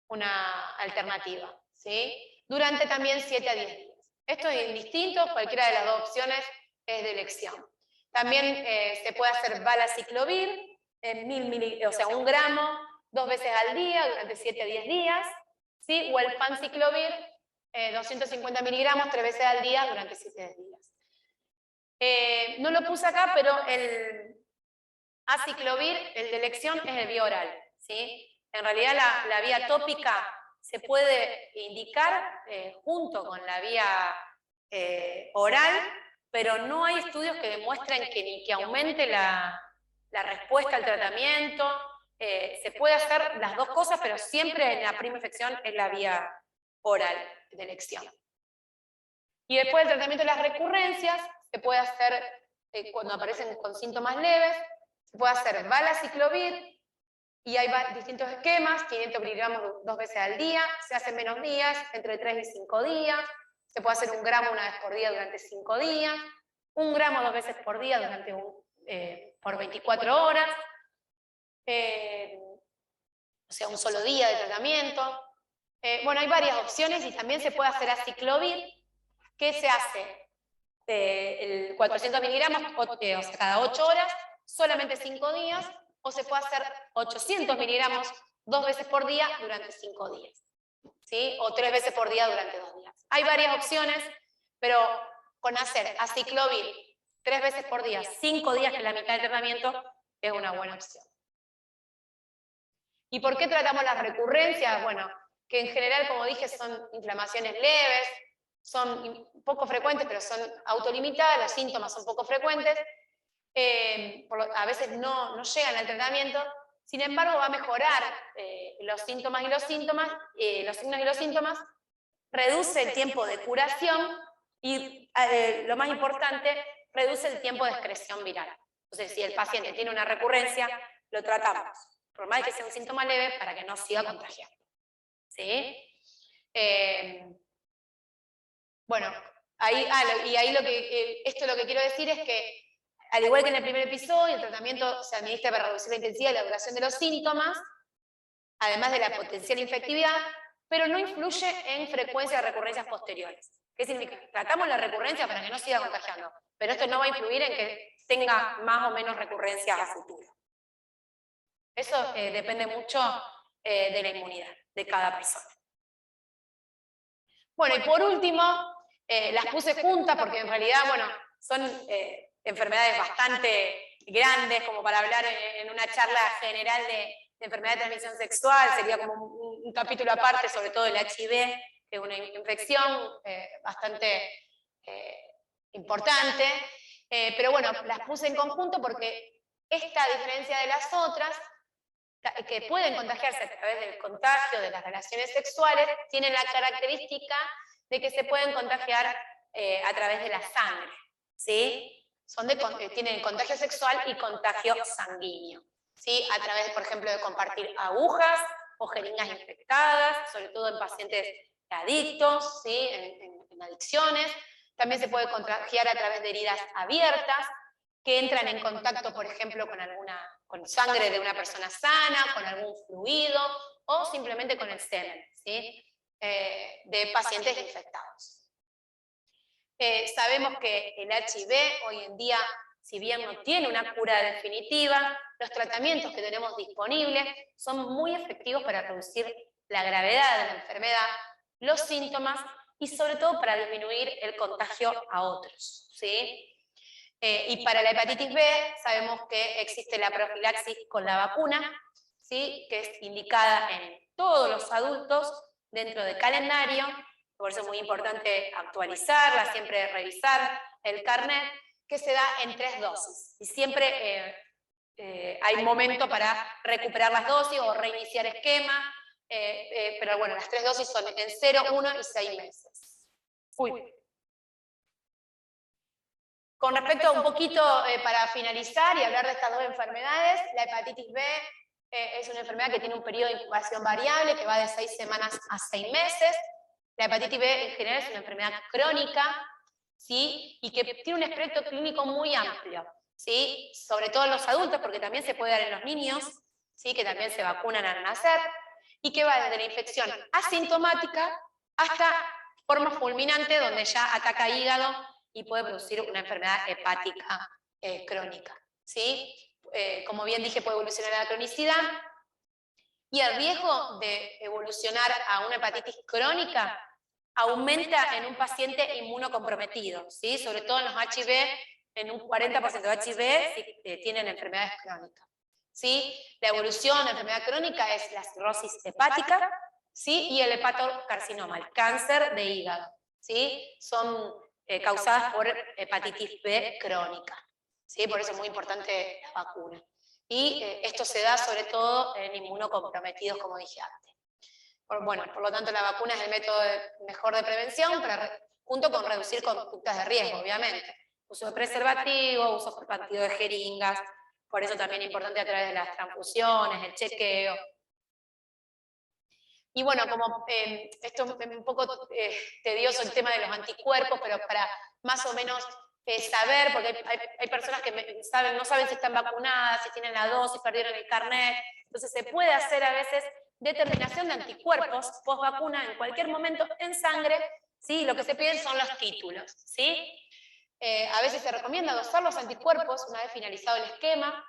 una alternativa, ¿sí? Durante también 7 a 10 días. Esto es indistinto, cualquiera de las dos opciones es de elección. También se puede hacer valaciclovir, o sea, 1 gramo, 2 veces al día, durante 7 a 10 días, ¿sí? O el fanciclovir, 250 miligramos, 3 veces al día, durante 7 días. No lo puse acá, pero el aciclovir, el de elección, es el vía oral, ¿sí? En realidad la vía tópica se puede indicar junto con la vía oral, pero no hay estudios que demuestren que aumente la respuesta al tratamiento. Se puede hacer las dos cosas, pero siempre en la primera infección es la vía oral de elección. Y después del tratamiento de las recurrencias, se puede hacer, cuando aparecen con síntomas leves, se puede hacer valaciclovir, y hay distintos esquemas, 500 miligramos 2 veces al día, se hace menos días, entre 3 y 5 días, se puede hacer 1 gramo 1 vez por día durante 5 días, 1 gramo 2 veces por día por 24 horas, o sea, 1 solo día de tratamiento. Bueno, hay varias opciones, y también se puede hacer aciclovir, que se hace el 400 miligramos, o sea, cada 8 horas, solamente 5 días, o se puede hacer 800 miligramos 2 veces por día durante 5 días, ¿sí? O 3 veces por día durante 2 días. Hay varias opciones, pero con hacer aciclovir 3 veces por día, 5 días, que es la mitad del tratamiento, es una buena opción. ¿Y por qué tratamos las recurrencias? Bueno, que en general, como dije, son inflamaciones leves, son poco frecuentes, pero son autolimitadas, los síntomas son poco frecuentes, a veces no llegan al tratamiento. Sin embargo, va a mejorar los signos y los síntomas, reduce el tiempo de curación y, lo más importante, reduce el tiempo de excreción viral. Entonces, si el paciente tiene una recurrencia, lo tratamos, por más que sea un síntoma leve, para que no siga contagiando, ¿sí? Bueno, esto lo que quiero decir es que, al igual que en el primer episodio, el tratamiento se administra para reducir la intensidad y la duración de los síntomas, además de la potencial infectividad, pero no influye en frecuencia de recurrencias posteriores. ¿Qué significa? Tratamos la recurrencia para que no siga contagiando, pero esto no va a influir en que tenga más o menos recurrencias a futuro. Eso depende mucho de la inmunidad de cada persona. Bueno, y por último, las puse juntas porque en realidad, bueno, son enfermedades bastante grandes como para hablar en una charla general de enfermedad de transmisión sexual, sería como un capítulo aparte sobre todo el HIV, que es una infección bastante importante, pero bueno, las puse en conjunto porque esta, a diferencia de las otras, que pueden contagiarse a través del contagio de las relaciones sexuales, tienen la característica de que se pueden contagiar a través de la sangre, ¿sí? Tienen contagio sexual y contagio sanguíneo, ¿sí? A través, por ejemplo, de compartir agujas o jeringas infectadas, sobre todo en pacientes adictos, ¿sí? En adicciones. También se puede contagiar a través de heridas abiertas, que entran en contacto, por ejemplo, con sangre de una persona sana, con algún fluido, o simplemente con el semen, ¿sí? De pacientes infectados. Sabemos que el HIV hoy en día, si bien no tiene una cura definitiva, los tratamientos que tenemos disponibles son muy efectivos para reducir la gravedad de la enfermedad, los síntomas y sobre todo para disminuir el contagio a otros, ¿sí? Y para la hepatitis B sabemos que existe la profilaxis con la vacuna, ¿sí? Que es indicada en todos los adultos dentro del calendario. Por eso es muy importante actualizarla, siempre revisar el carnet, que se da en 3 dosis. Y siempre hay momento para recuperar las dosis o reiniciar esquema, pero bueno, las 3 dosis son en 0, 1 y 6 meses. Con respecto a un poquito, para finalizar y hablar de estas dos enfermedades, la hepatitis B es una enfermedad que tiene un periodo de incubación variable que va de 6 semanas a 6 meses. La hepatitis B en general es una enfermedad crónica, ¿sí? Y que tiene un espectro clínico muy amplio, ¿sí? Sobre todo en los adultos, porque también se puede dar en los niños, ¿sí? Que también se vacunan al nacer, y que va desde la infección asintomática hasta forma fulminante, donde ya ataca hígado y puede producir una enfermedad hepática crónica, ¿sí? Como bien dije, puede evolucionar a la cronicidad, y el riesgo de evolucionar a una hepatitis crónica aumenta en un paciente inmunocomprometido, ¿sí? Sobre todo en los HIV, en un 40% de HIV tienen enfermedades crónicas, ¿sí? La evolución de enfermedad crónica es la cirrosis hepática, ¿sí? Y el hepatocarcinoma, el cáncer de hígado, ¿sí? Son causadas por hepatitis B crónica, ¿sí? Por eso es muy importante la vacuna. Y esto se da sobre todo en inmunocomprometidos, como dije antes. Por lo tanto, la vacuna es el método mejor de prevención, junto con reducir conductas de riesgo, obviamente. Uso de preservativo, uso compartido de jeringas, por eso también es importante a través de las transfusiones, el chequeo. Y bueno, como esto es un poco tedioso el tema de los anticuerpos, pero para más o menos saber, porque hay personas que no saben si están vacunadas, si tienen la dosis, perdieron el carnet, entonces se puede hacer a veces determinación de anticuerpos post vacuna en cualquier momento en sangre, ¿sí? Lo que se piden son los títulos, ¿sí? A veces se recomienda dosar los anticuerpos una vez finalizado el esquema,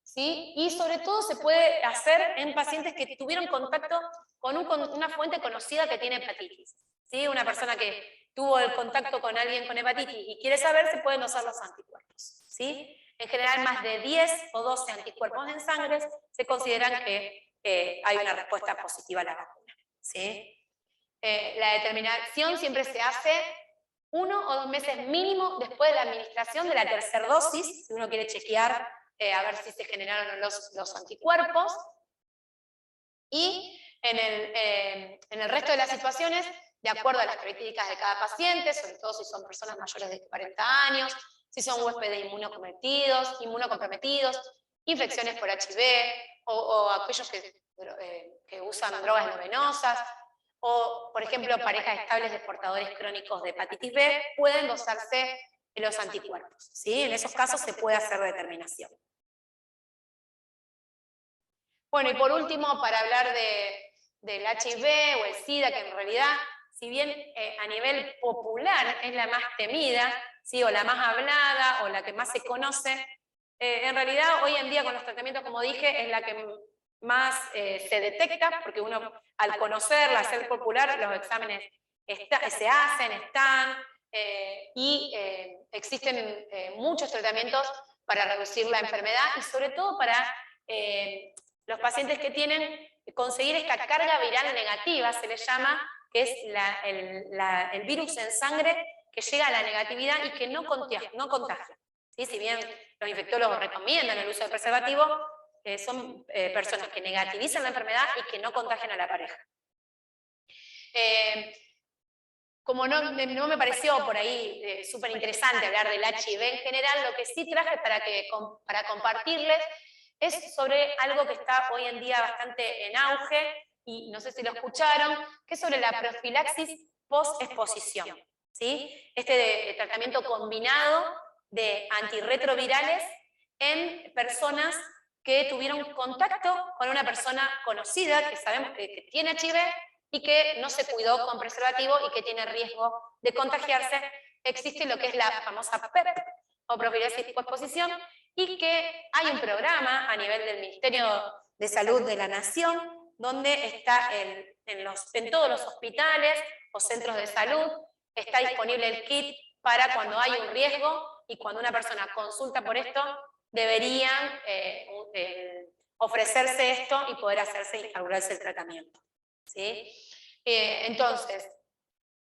¿sí? Y sobre todo se puede hacer en pacientes que tuvieron contacto con una fuente conocida que tiene hepatitis, ¿sí? Una persona que tuvo el contacto con alguien con hepatitis y quiere saber, se pueden dosar los anticuerpos, ¿sí? En general, más de 10 o 12 anticuerpos en sangre se consideran que hay una respuesta positiva a la vacuna, ¿sí? La determinación siempre se hace 1 o 2 meses mínimo después de la administración de la tercera dosis, si uno quiere chequear a ver si se generaron los anticuerpos. Y en el resto de las situaciones, de acuerdo a las características de cada paciente, sobre todo si son personas mayores de 40 años, si son huéspedes inmunocomprometidos, infecciones por HIV, o aquellos que usan drogas endovenosas, o, por ejemplo, parejas estables de portadores crónicos de hepatitis B, pueden dosarse los anticuerpos, ¿sí? En esos casos se puede hacer determinación. Bueno, y por último, para hablar del HIV o el SIDA, que en realidad, si bien a nivel popular es la más temida, ¿sí? O la más hablada, o la que más se conoce, en realidad hoy en día con los tratamientos, como dije, es la que más se detecta, porque uno al conocerla, al ser popular, los exámenes se hacen, y existen muchos tratamientos para reducir la enfermedad y sobre todo para los pacientes que tienen conseguir esta carga viral negativa, se le llama, que es el virus en sangre que llega a la negatividad y que no contagia. ¿Sí? Si bien los infectólogos recomiendan el uso del preservativo, son personas que negativizan la enfermedad y que no contagian a la pareja. Como no me pareció por ahí súper interesante hablar del HIV en general, lo que sí traje para compartirles es sobre algo que está hoy en día bastante en auge, y no sé si lo escucharon, que es sobre la profilaxis post-exposición. ¿Sí? Este tratamiento combinado de antirretrovirales en personas que tuvieron contacto con una persona conocida, que sabemos que tiene HIV, y que no se cuidó con preservativo y que tiene riesgo de contagiarse. Existe lo que es la famosa PEP, o profilaxis posposición, y que hay un programa a nivel del Ministerio de Salud de la Nación, donde está en todos los hospitales o centros de salud, está disponible el kit para cuando hay un riesgo, y cuando una persona consulta por esto, deberían ofrecerse esto y poder instaurarse el tratamiento. ¿Sí? Entonces,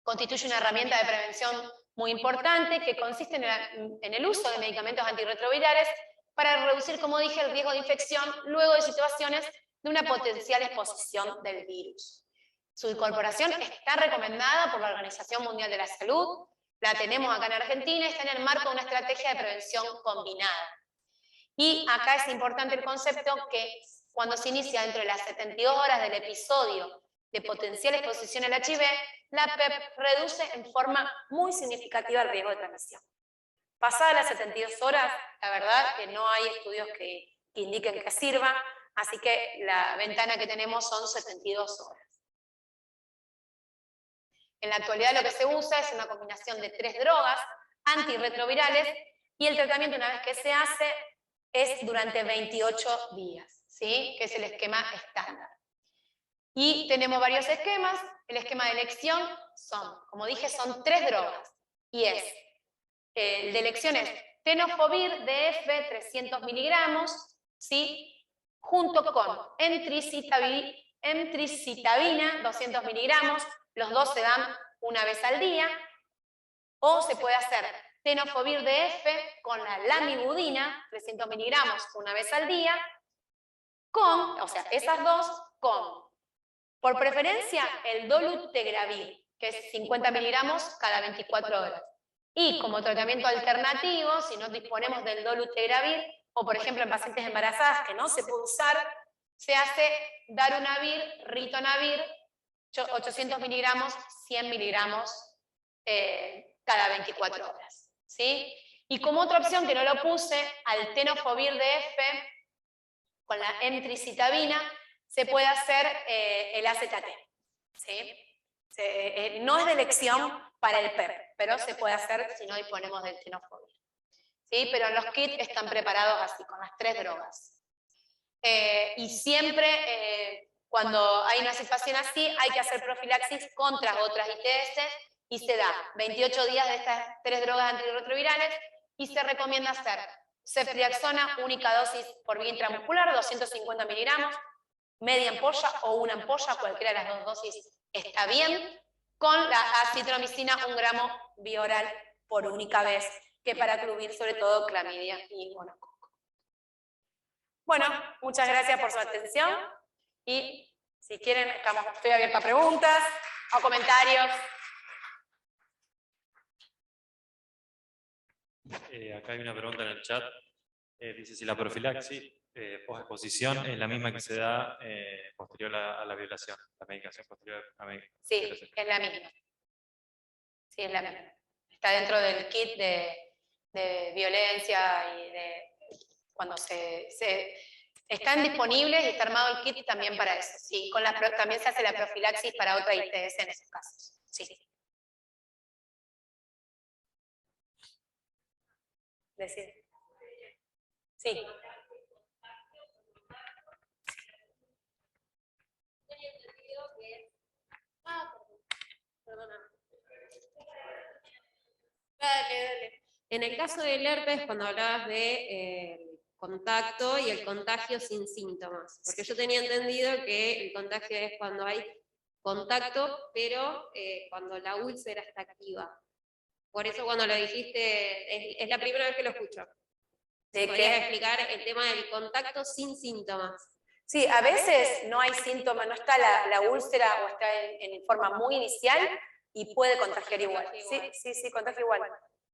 constituye una herramienta de prevención muy importante que consiste en el uso de medicamentos antirretrovirales para reducir, como dije, el riesgo de infección luego de situaciones de una potencial exposición del virus. Su incorporación está recomendada por la Organización Mundial de la Salud, la tenemos acá en Argentina, está en el marco de una estrategia de prevención combinada. Y acá es importante el concepto que cuando se inicia dentro de las 72 horas del episodio de potencial exposición al HIV, la PEP reduce en forma muy significativa el riesgo de transmisión. Pasadas las 72 horas, la verdad que no hay estudios que indiquen que sirva, así que la ventana que tenemos son 72 horas. En la actualidad lo que se usa es una combinación de 3 drogas antirretrovirales, y el tratamiento, una vez que se hace, es durante 28 días, ¿sí? Que es el esquema estándar. Y tenemos varios esquemas. El esquema de elección son, como dije, son 3 drogas. Y es, el de elección es tenofovir DF 300 miligramos, ¿sí? Junto con emtricitabina 200 miligramos. Los dos se dan una vez al día. O se puede hacer tenofovir DF con la lamivudina, 300 miligramos una vez al día, o sea, esas dos con, por preferencia, el dolutegravir, que es 50 miligramos cada 24 horas. Y como tratamiento alternativo, si no disponemos del dolutegravir, o por ejemplo en pacientes embarazadas que no se puede usar, se hace darunavir, ritonavir, 800 miligramos, 100 miligramos cada 24 horas. ¿Sí? Y como otra opción que no lo puse, al tenofovir DF, con la emtricitabina, se puede hacer el AZT. ¿Sí? No es de elección para el PEP, pero se puede hacer si no disponemos del tenofovir. ¿Sí? Pero los kits están preparados así, con las 3 drogas. Y siempre, cuando hay una situación así, hay que hacer profilaxis contra otras ITS, y se da 28 días de estas 3 drogas antirretrovirales, y se recomienda hacer ceftriaxona, única dosis por vía intramuscular, 250 miligramos, media ampolla o una ampolla, cualquiera de las 2 dosis está bien, con la acitromicina 1 gramo bioral por única vez, que para cubrir sobre todo clamidia y gonococo. Bueno, muchas gracias por su atención, y si quieren, estoy abierta a preguntas o comentarios. Acá hay una pregunta en el chat. Dice si la profilaxis post-exposición es la misma que se da posterior a la violación, la medicación posterior a la violación. Sí, es la misma. Sí, es la misma. Está dentro del kit de violencia y de cuando están disponibles, y está armado el kit también para eso. Sí, también se hace la profilaxis para otra ITS en esos casos. Sí. Decir. Sí. Perdona. Dale. En el caso del herpes, cuando hablabas de contacto y el contagio sin síntomas, porque yo tenía entendido que el contagio es cuando hay contacto, pero cuando la úlcera está activa. Por eso cuando lo dijiste, es la primera vez que lo escucho. ¿Te podrías explicar el tema del contacto sin síntomas? Sí, a veces no hay síntomas, no está la úlcera o está en forma muy inicial y puede contagiar igual. Sí, contagia igual.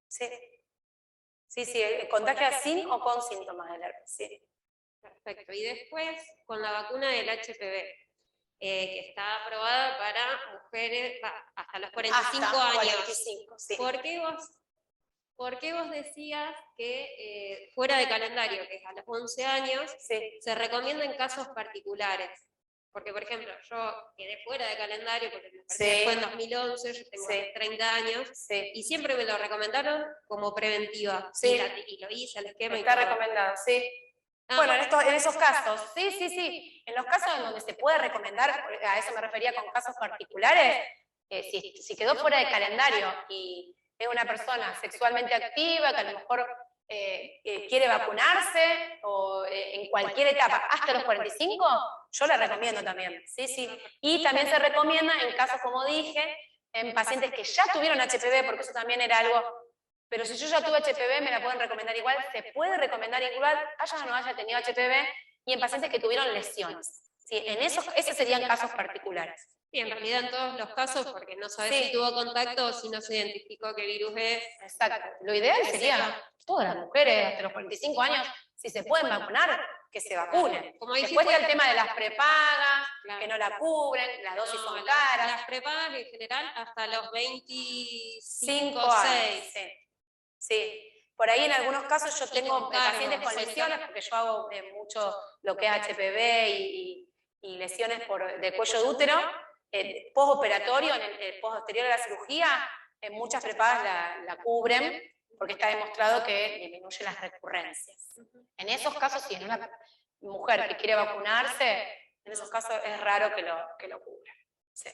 Sí, contagia sin o con síntomas del herpes, sí. Perfecto. Y después, con la vacuna del HPV, que está aprobada para mujeres hasta los 45 hasta años. 45, sí. ¿Por qué vos decías que fuera de calendario, que es a los 11 años, se recomienda en casos particulares? Porque, por ejemplo, yo quedé fuera de calendario porque me parece que fue en 2011, yo tengo 30 años, y siempre me lo recomendaron como preventiva. Y lo hice, el esquema. Está recomendado, sí. Bueno, en esos casos, sí. En los casos en donde se puede recomendar, a eso me refería con casos particulares, si quedó fuera de calendario y es una persona sexualmente activa, que a lo mejor quiere vacunarse, o en cualquier etapa, hasta los 45, yo la recomiendo también, sí. Y también se recomienda en casos, como dije, en pacientes que ya tuvieron HPV, porque eso también era algo, pero si yo ya tuve HPV, me la pueden recomendar igual, se puede recomendar igual, haya o no haya tenido HPV, y en pacientes que tuvieron lesiones. Sí, esos serían casos particulares. Sí, en realidad en todos los casos, porque no sabes si tuvo contacto o si no se identificó qué virus es. Exacto. Lo ideal sería todas las mujeres hasta los 45 años, si se pueden vacunar, que se vacunen. Como después está el tema de las prepagas, que no la cubren, las dosis son caras. Las prepagas en general hasta los 25 años. 6. Sí. Por ahí en algunos casos yo tengo pacientes con lesiones, porque yo hago mucho lo que es HPV y lesiones de cuello de útero, postoperatorio, en el posterior a la cirugía, muchas prepagas la cubren, porque está demostrado que disminuye las recurrencias. En esos casos, sí, en una mujer que quiere vacunarse, en esos casos es raro que lo cubra. Sí.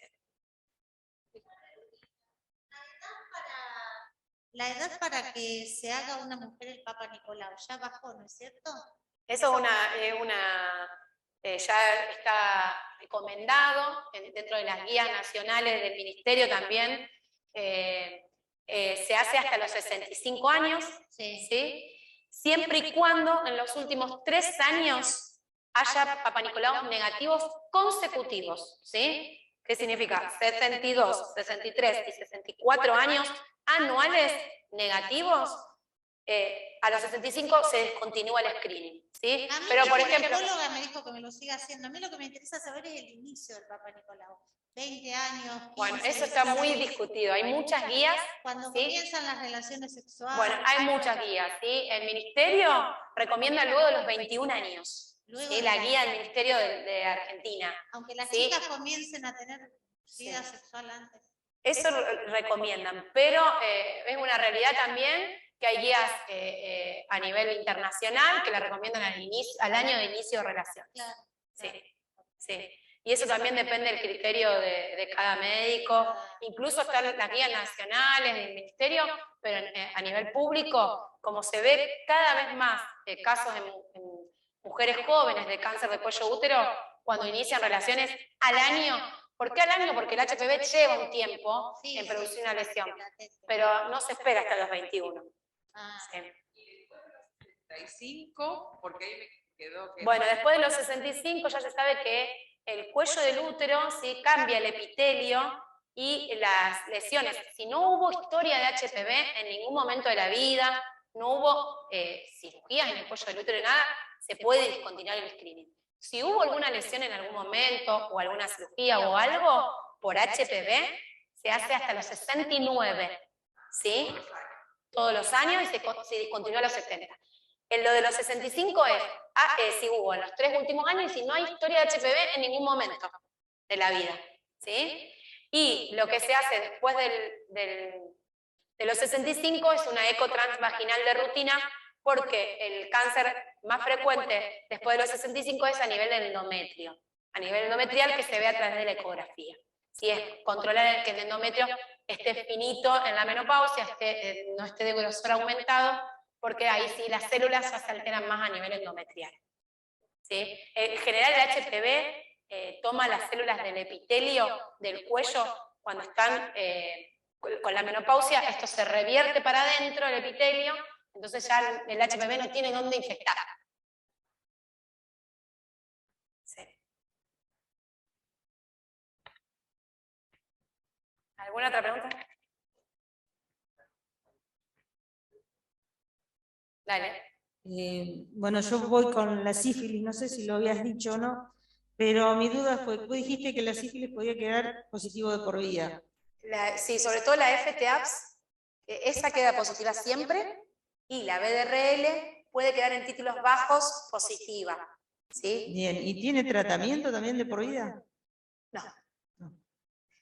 La edad para que se haga una mujer el Papa Nicolau ya bajó, ¿no es cierto? Eso ya está recomendado dentro de las guías nacionales del Ministerio también. Se hace hasta los 65 años, ¿sí? Siempre y cuando en los últimos 3 años haya Papanicolau negativos consecutivos, ¿sí? ¿Qué significa? 62, 63 y 64 años anuales negativos, a los 65 se descontinúa el screening, ¿sí? Pero por ejemplo, la psicóloga me dijo que me lo siga haciendo. A mí lo que me interesa saber es el inicio del Papa Nicolau. 20 años, 15, bueno, eso está muy discutido. Hay muchas guías. Cuando comienzan las relaciones sexuales. Bueno, hay muchas guías, ¿sí? El Ministerio recomienda luego de los 21 años. ¿Sí? La guía del Ministerio de Argentina. Aunque las chicas comiencen a tener vida sexual antes. Eso recomiendan, pero es una realidad también que hay guías a nivel internacional que la recomiendan al año de inicio de relaciones. Claro. Sí. Y eso también depende del criterio de cada médico. Incluso están las guías nacionales del Ministerio, pero a nivel público, como se ve cada vez más casos en mujeres jóvenes de cáncer de cuello útero, cuando inician relaciones al año. ¿Por qué al año? Porque el HPV lleva un tiempo en producir una lesión, pero no se espera hasta los 21. Y después de los 65, porque ahí me quedó que... Bueno, después de los 65 ya se sabe que el cuello del útero sí cambia el epitelio y las lesiones. Si no hubo historia de HPV en ningún momento de la vida, no hubo cirugías en el cuello del útero, nada, se puede discontinuar el screening. Si hubo alguna lesión en algún momento, o alguna cirugía o algo, por HPV, se hace hasta los 69, ¿sí? Todos los años y se discontinúa a los 70. Lo de los 65 es si hubo en los 3 últimos años y si no hay historia de HPV en ningún momento de la vida, ¿sí? Y lo que se hace después de los 65 es una eco transvaginal de rutina, porque el cáncer más frecuente después de los 65 es a nivel del endometrio, a nivel endometrial, que se ve a través de la ecografía. Si es controlar que el endometrio esté finito en la menopausia, no esté de grosor aumentado, porque ahí sí las células ya se alteran más a nivel endometrial. ¿Sí? En general el HPV toma las células del epitelio del cuello cuando están con la menopausia, esto se revierte para adentro el epitelio, entonces ya el HPV no tiene dónde infectar. Sí. ¿Alguna otra pregunta? Dale. Bueno, yo voy con la sífilis, no sé si lo habías dicho o no, pero mi duda fue, tú dijiste que la sífilis podía quedar positivo de por vida. Sí, sobre todo la FTAPS, esa queda positiva siempre, y la BDRL puede quedar en títulos bajos positiva. ¿Sí? Bien, ¿y tiene tratamiento también de por vida? No.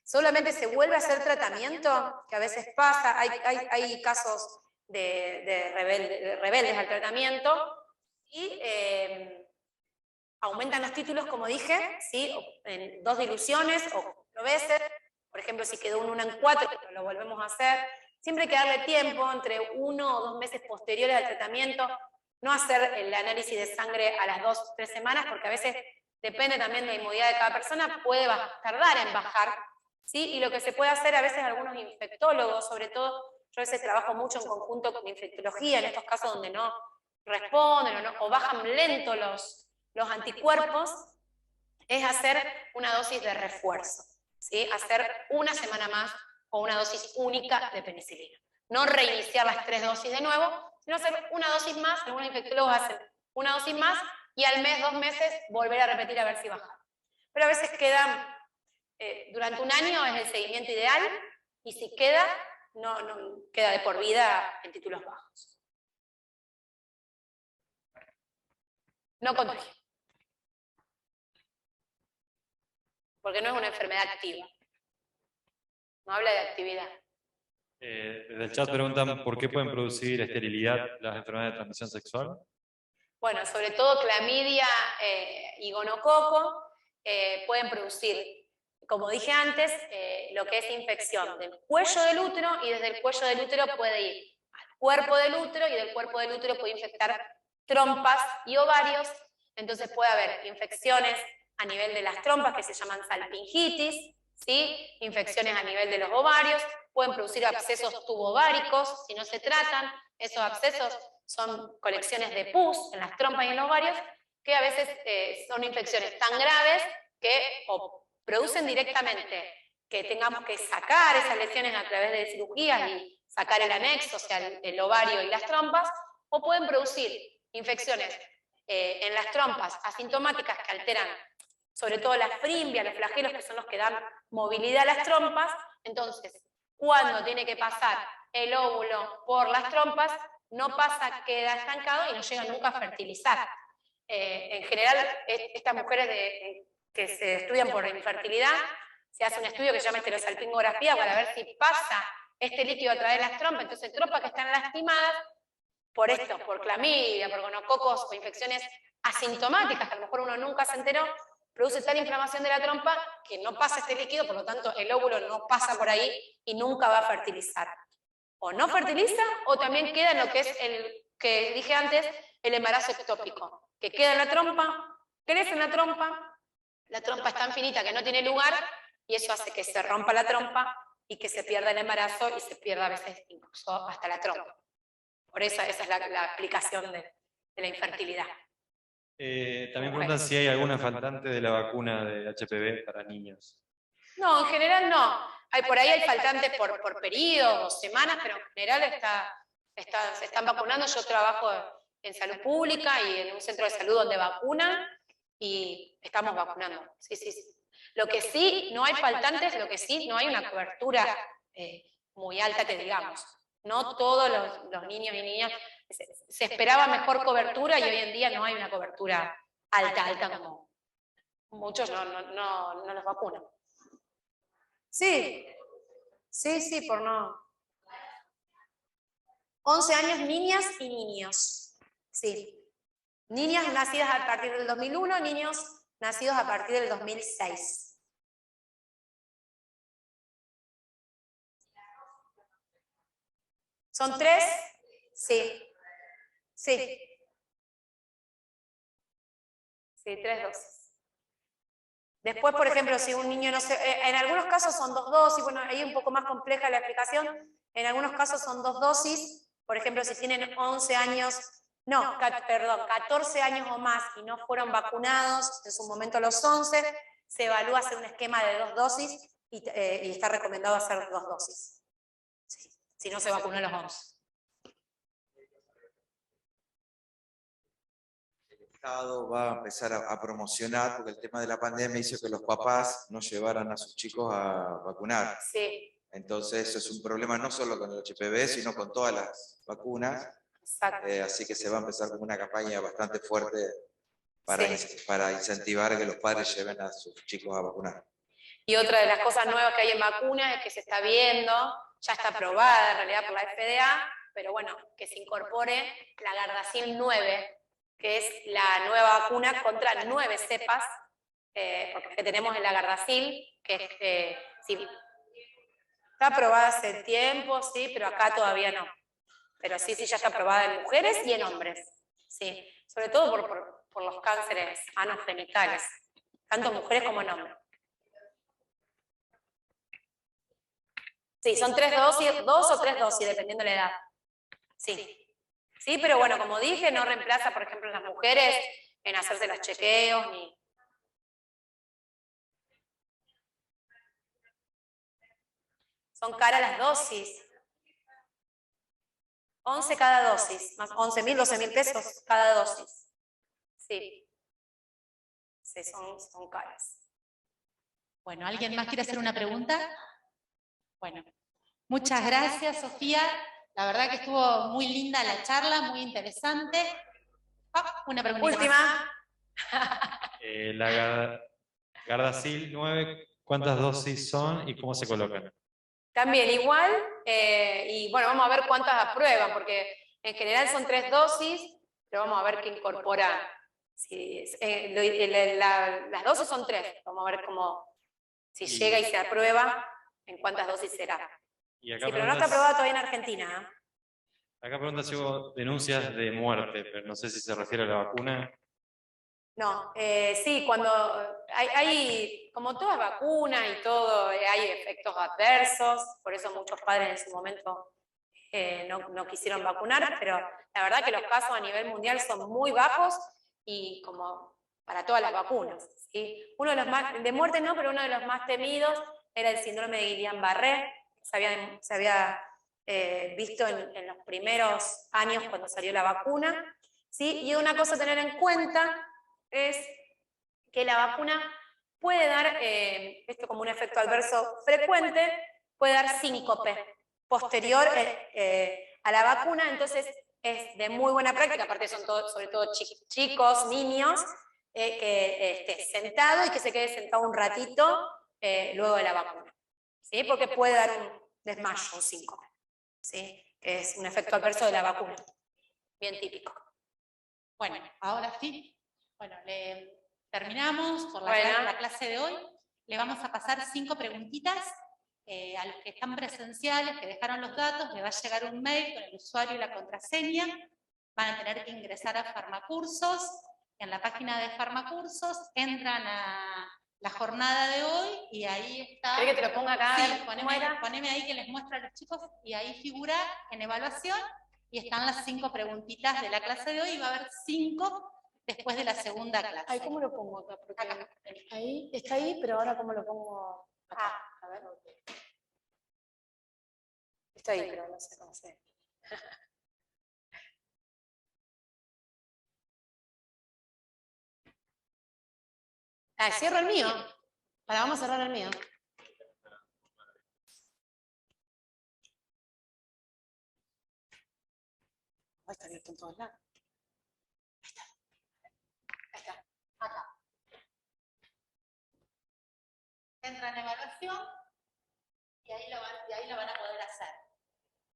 Solamente se vuelve a hacer tratamiento, que a veces pasa, hay casos de rebeldes al tratamiento, y aumentan los títulos, como dije, ¿sí? En 2 diluciones o 4 veces. Por ejemplo, si quedó un 1 en 4, lo volvemos a hacer. Siempre hay que darle tiempo, entre 1 o 2 meses posteriores al tratamiento, no hacer el análisis de sangre a las 2 o 3 semanas, porque a veces depende también de la inmunidad de cada persona, puede tardar en bajar, ¿sí? Y lo que se puede hacer a veces algunos infectólogos, sobre todo, yo a veces trabajo mucho en conjunto con infectología, en estos casos donde no responden o bajan lento los anticuerpos, es hacer una dosis de refuerzo, ¿sí? Hacer una semana más o una dosis única de penicilina. No reiniciar las 3 dosis de nuevo, sino hacer una dosis más, algunos infectólogos hacen una dosis más, y al mes, 2 meses, volver a repetir a ver si baja. Pero a veces queda, durante un año es el seguimiento ideal, y si queda, no queda de por vida en títulos bajos. No contagia. Porque no es una enfermedad activa. No habla de actividad. Desde el chat preguntan por qué pueden producir esterilidad las enfermedades de transmisión sexual. Bueno, sobre todo clamidia y gonococo pueden producir, como dije antes, lo que es infección del cuello del útero, y desde el cuello del útero puede ir al cuerpo del útero, y del cuerpo del útero puede infectar trompas y ovarios. Entonces puede haber infecciones a nivel de las trompas que se llaman salpingitis, ¿sí? Infecciones a nivel de los ovarios, pueden producir abscesos tubováricos si no se tratan. Esos abscesos son colecciones de pus en las trompas y en los ovarios, que a veces son infecciones tan graves que o producen directamente que tengamos que sacar esas lesiones a través de cirugías y sacar el anexo, o sea, el ovario y las trompas, o pueden producir infecciones en las trompas asintomáticas que alteran sobre todo las frimbias, los flagelos, que son los que dan movilidad a las trompas. Entonces, cuando tiene que pasar el óvulo por las trompas, no pasa, queda estancado y no llega nunca a fertilizar. En general, estas mujeres que se estudian por infertilidad, se hace un estudio que se llama esterosalpingografía para ver si pasa este líquido a través de las trompas. Entonces, trompas que están lastimadas por esto, por clamidia, por gonococos o infecciones asintomáticas, que a lo mejor uno nunca se enteró, produce tal inflamación de la trompa que no pasa este líquido, por lo tanto el óvulo no pasa por ahí y nunca va a fertilizar. O no fertiliza, o también queda en lo que es el que dije antes, el embarazo ectópico, que queda en la trompa, crece en la trompa es tan finita que no tiene lugar, y eso hace que se rompa la trompa y que se pierda el embarazo, y se pierda a veces incluso hasta la trompa. Por eso esa es la aplicación de la infertilidad. También preguntan si hay alguna faltante de la vacuna de HPV para niños. No, en general no. Por ahí hay faltantes por periodos, semanas, pero en general se están vacunando. Yo trabajo en salud pública y en un centro de salud donde vacunan, y estamos vacunando. Sí. Lo que sí, no hay faltantes, lo que sí, no hay una cobertura muy alta, que digamos. No todos los niños y niñas, se esperaba mejor cobertura, y hoy en día no hay una cobertura alta como muchos no los vacunan. Sí, por no. 11 años, niñas y niños. Sí. Niñas nacidas a partir del 2001, niños nacidos a partir del 2006. ¿Son 3? Sí. Sí. Sí, 3 dosis. Después, por ejemplo, si un niño no se... en algunos casos son 2 dosis, bueno, ahí es un poco más compleja la explicación. En algunos casos son 2 dosis, por ejemplo, si tienen 11 años, no, perdón, 14 años o más y no fueron vacunados en su momento a los 11, se evalúa hacer un esquema de 2 dosis y está recomendado hacer 2 dosis. Sí, si no se vacunó a los 11. El Estado va a empezar a promocionar, porque el tema de la pandemia hizo que los papás no llevaran a sus chicos a vacunar. Sí. Entonces eso es un problema no solo con el HPV, sino con todas las vacunas. Exacto. Así que se va a empezar con una campaña bastante fuerte para, Sí. para incentivar a que los padres lleven a sus chicos a vacunar. Y otra de las cosas nuevas que hay en vacunas es que se está viendo, ya está aprobada en realidad por la FDA, pero bueno, que se incorpore la Gardasil 9, que es la nueva vacuna contra 9 cepas, porque tenemos en la Gardasil, que sí, está aprobada hace tiempo, sí, pero acá todavía no. Pero sí, ya está aprobada en mujeres y en hombres. Sí, sobre todo por los cánceres anogenitales, tanto en mujeres como en hombres. Sí, son 3 dosis, 2 o 3 dosis, dependiendo de la edad. Sí. Sí, pero bueno, como dije, no reemplaza, por ejemplo, en las mujeres en hacerse los chequeos ni... Son caras las dosis. 11 cada dosis, más 11.000, 12.000 pesos cada dosis. Sí. Sí, son caras. Bueno, ¿alguien más quiere hacer una pregunta? Bueno, muchas gracias, Sofía. La verdad que estuvo muy linda la charla, muy interesante. Una preguntita Última. más. La Gardasil 9, ¿cuántas dosis son y cómo se colocan? También igual, y bueno, vamos a ver cuántas aprueban, porque en general son 3 dosis, pero vamos a ver qué incorpora. Si, las dosis son 3, vamos a ver cómo, si llega y se aprueba, en cuántas dosis será. Y acá Sí, pero no está aprobada todavía en Argentina. Acá pregunta si hubo denuncias de muerte, pero no sé si se refiere a la vacuna. No, sí, cuando hay, como todas vacunas y todo, hay efectos adversos, por eso muchos padres en su momento no quisieron vacunar, pero la verdad que los casos a nivel mundial son muy bajos y como para todas las vacunas. ¿Sí? Uno de los más, de muerte no, pero uno de los más temidos era el síndrome de Guillain-Barré, se había visto en los primeros años cuando salió la vacuna. ¿Sí? Y una cosa a tener en cuenta es que la vacuna puede dar, esto como un efecto adverso frecuente, puede dar síncope posterior a la vacuna, entonces es de muy buena práctica, aparte son sobre todo chicos, niños, que esté sentado y que se quede sentado un ratito luego de la vacuna, ¿sí? Porque puede dar un desmayo, un síncope, ¿sí? Que es un efecto adverso de la vacuna, bien típico. Bueno, ahora sí. Bueno, terminamos por la clase de hoy. Le vamos a pasar 5 preguntitas a los que están presenciales, que dejaron los datos. Le va a llegar un mail con el usuario y la contraseña. Van a tener que ingresar a Farmacursos. En la página de Farmacursos entran a la jornada de hoy y ahí está. ¿Querés que te lo ponga acá? Sí, poneme ahí que les muestro a los chicos y ahí figura en evaluación y están las 5 preguntitas de la clase de hoy y va a haber 5 después de la segunda clase. Ay, ¿cómo lo pongo acá? Porque Acá. ahí, está ahí, pero ahora ¿cómo lo pongo acá? A ver. Está ahí, pero no sé cómo se ve. Cierro el mío. Ahora vamos a cerrar el mío. Está abierto en todos lados. Ahí está. Acá. Entra en evaluación y ahí lo van a poder hacer.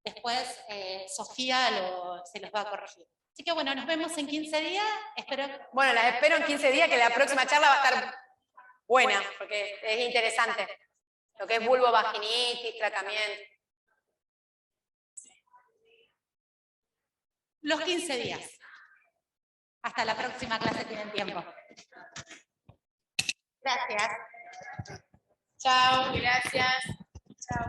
Después Sofía se los va a corregir. Así que bueno, nos vemos en 15 días. Bueno, las espero en 15 días, que la próxima charla va a estar buena, porque es interesante. Lo que es vulvovaginitis, tratamiento. los 15 días. Hasta la próxima clase, tienen tiempo. Gracias. Chao, gracias. Chao.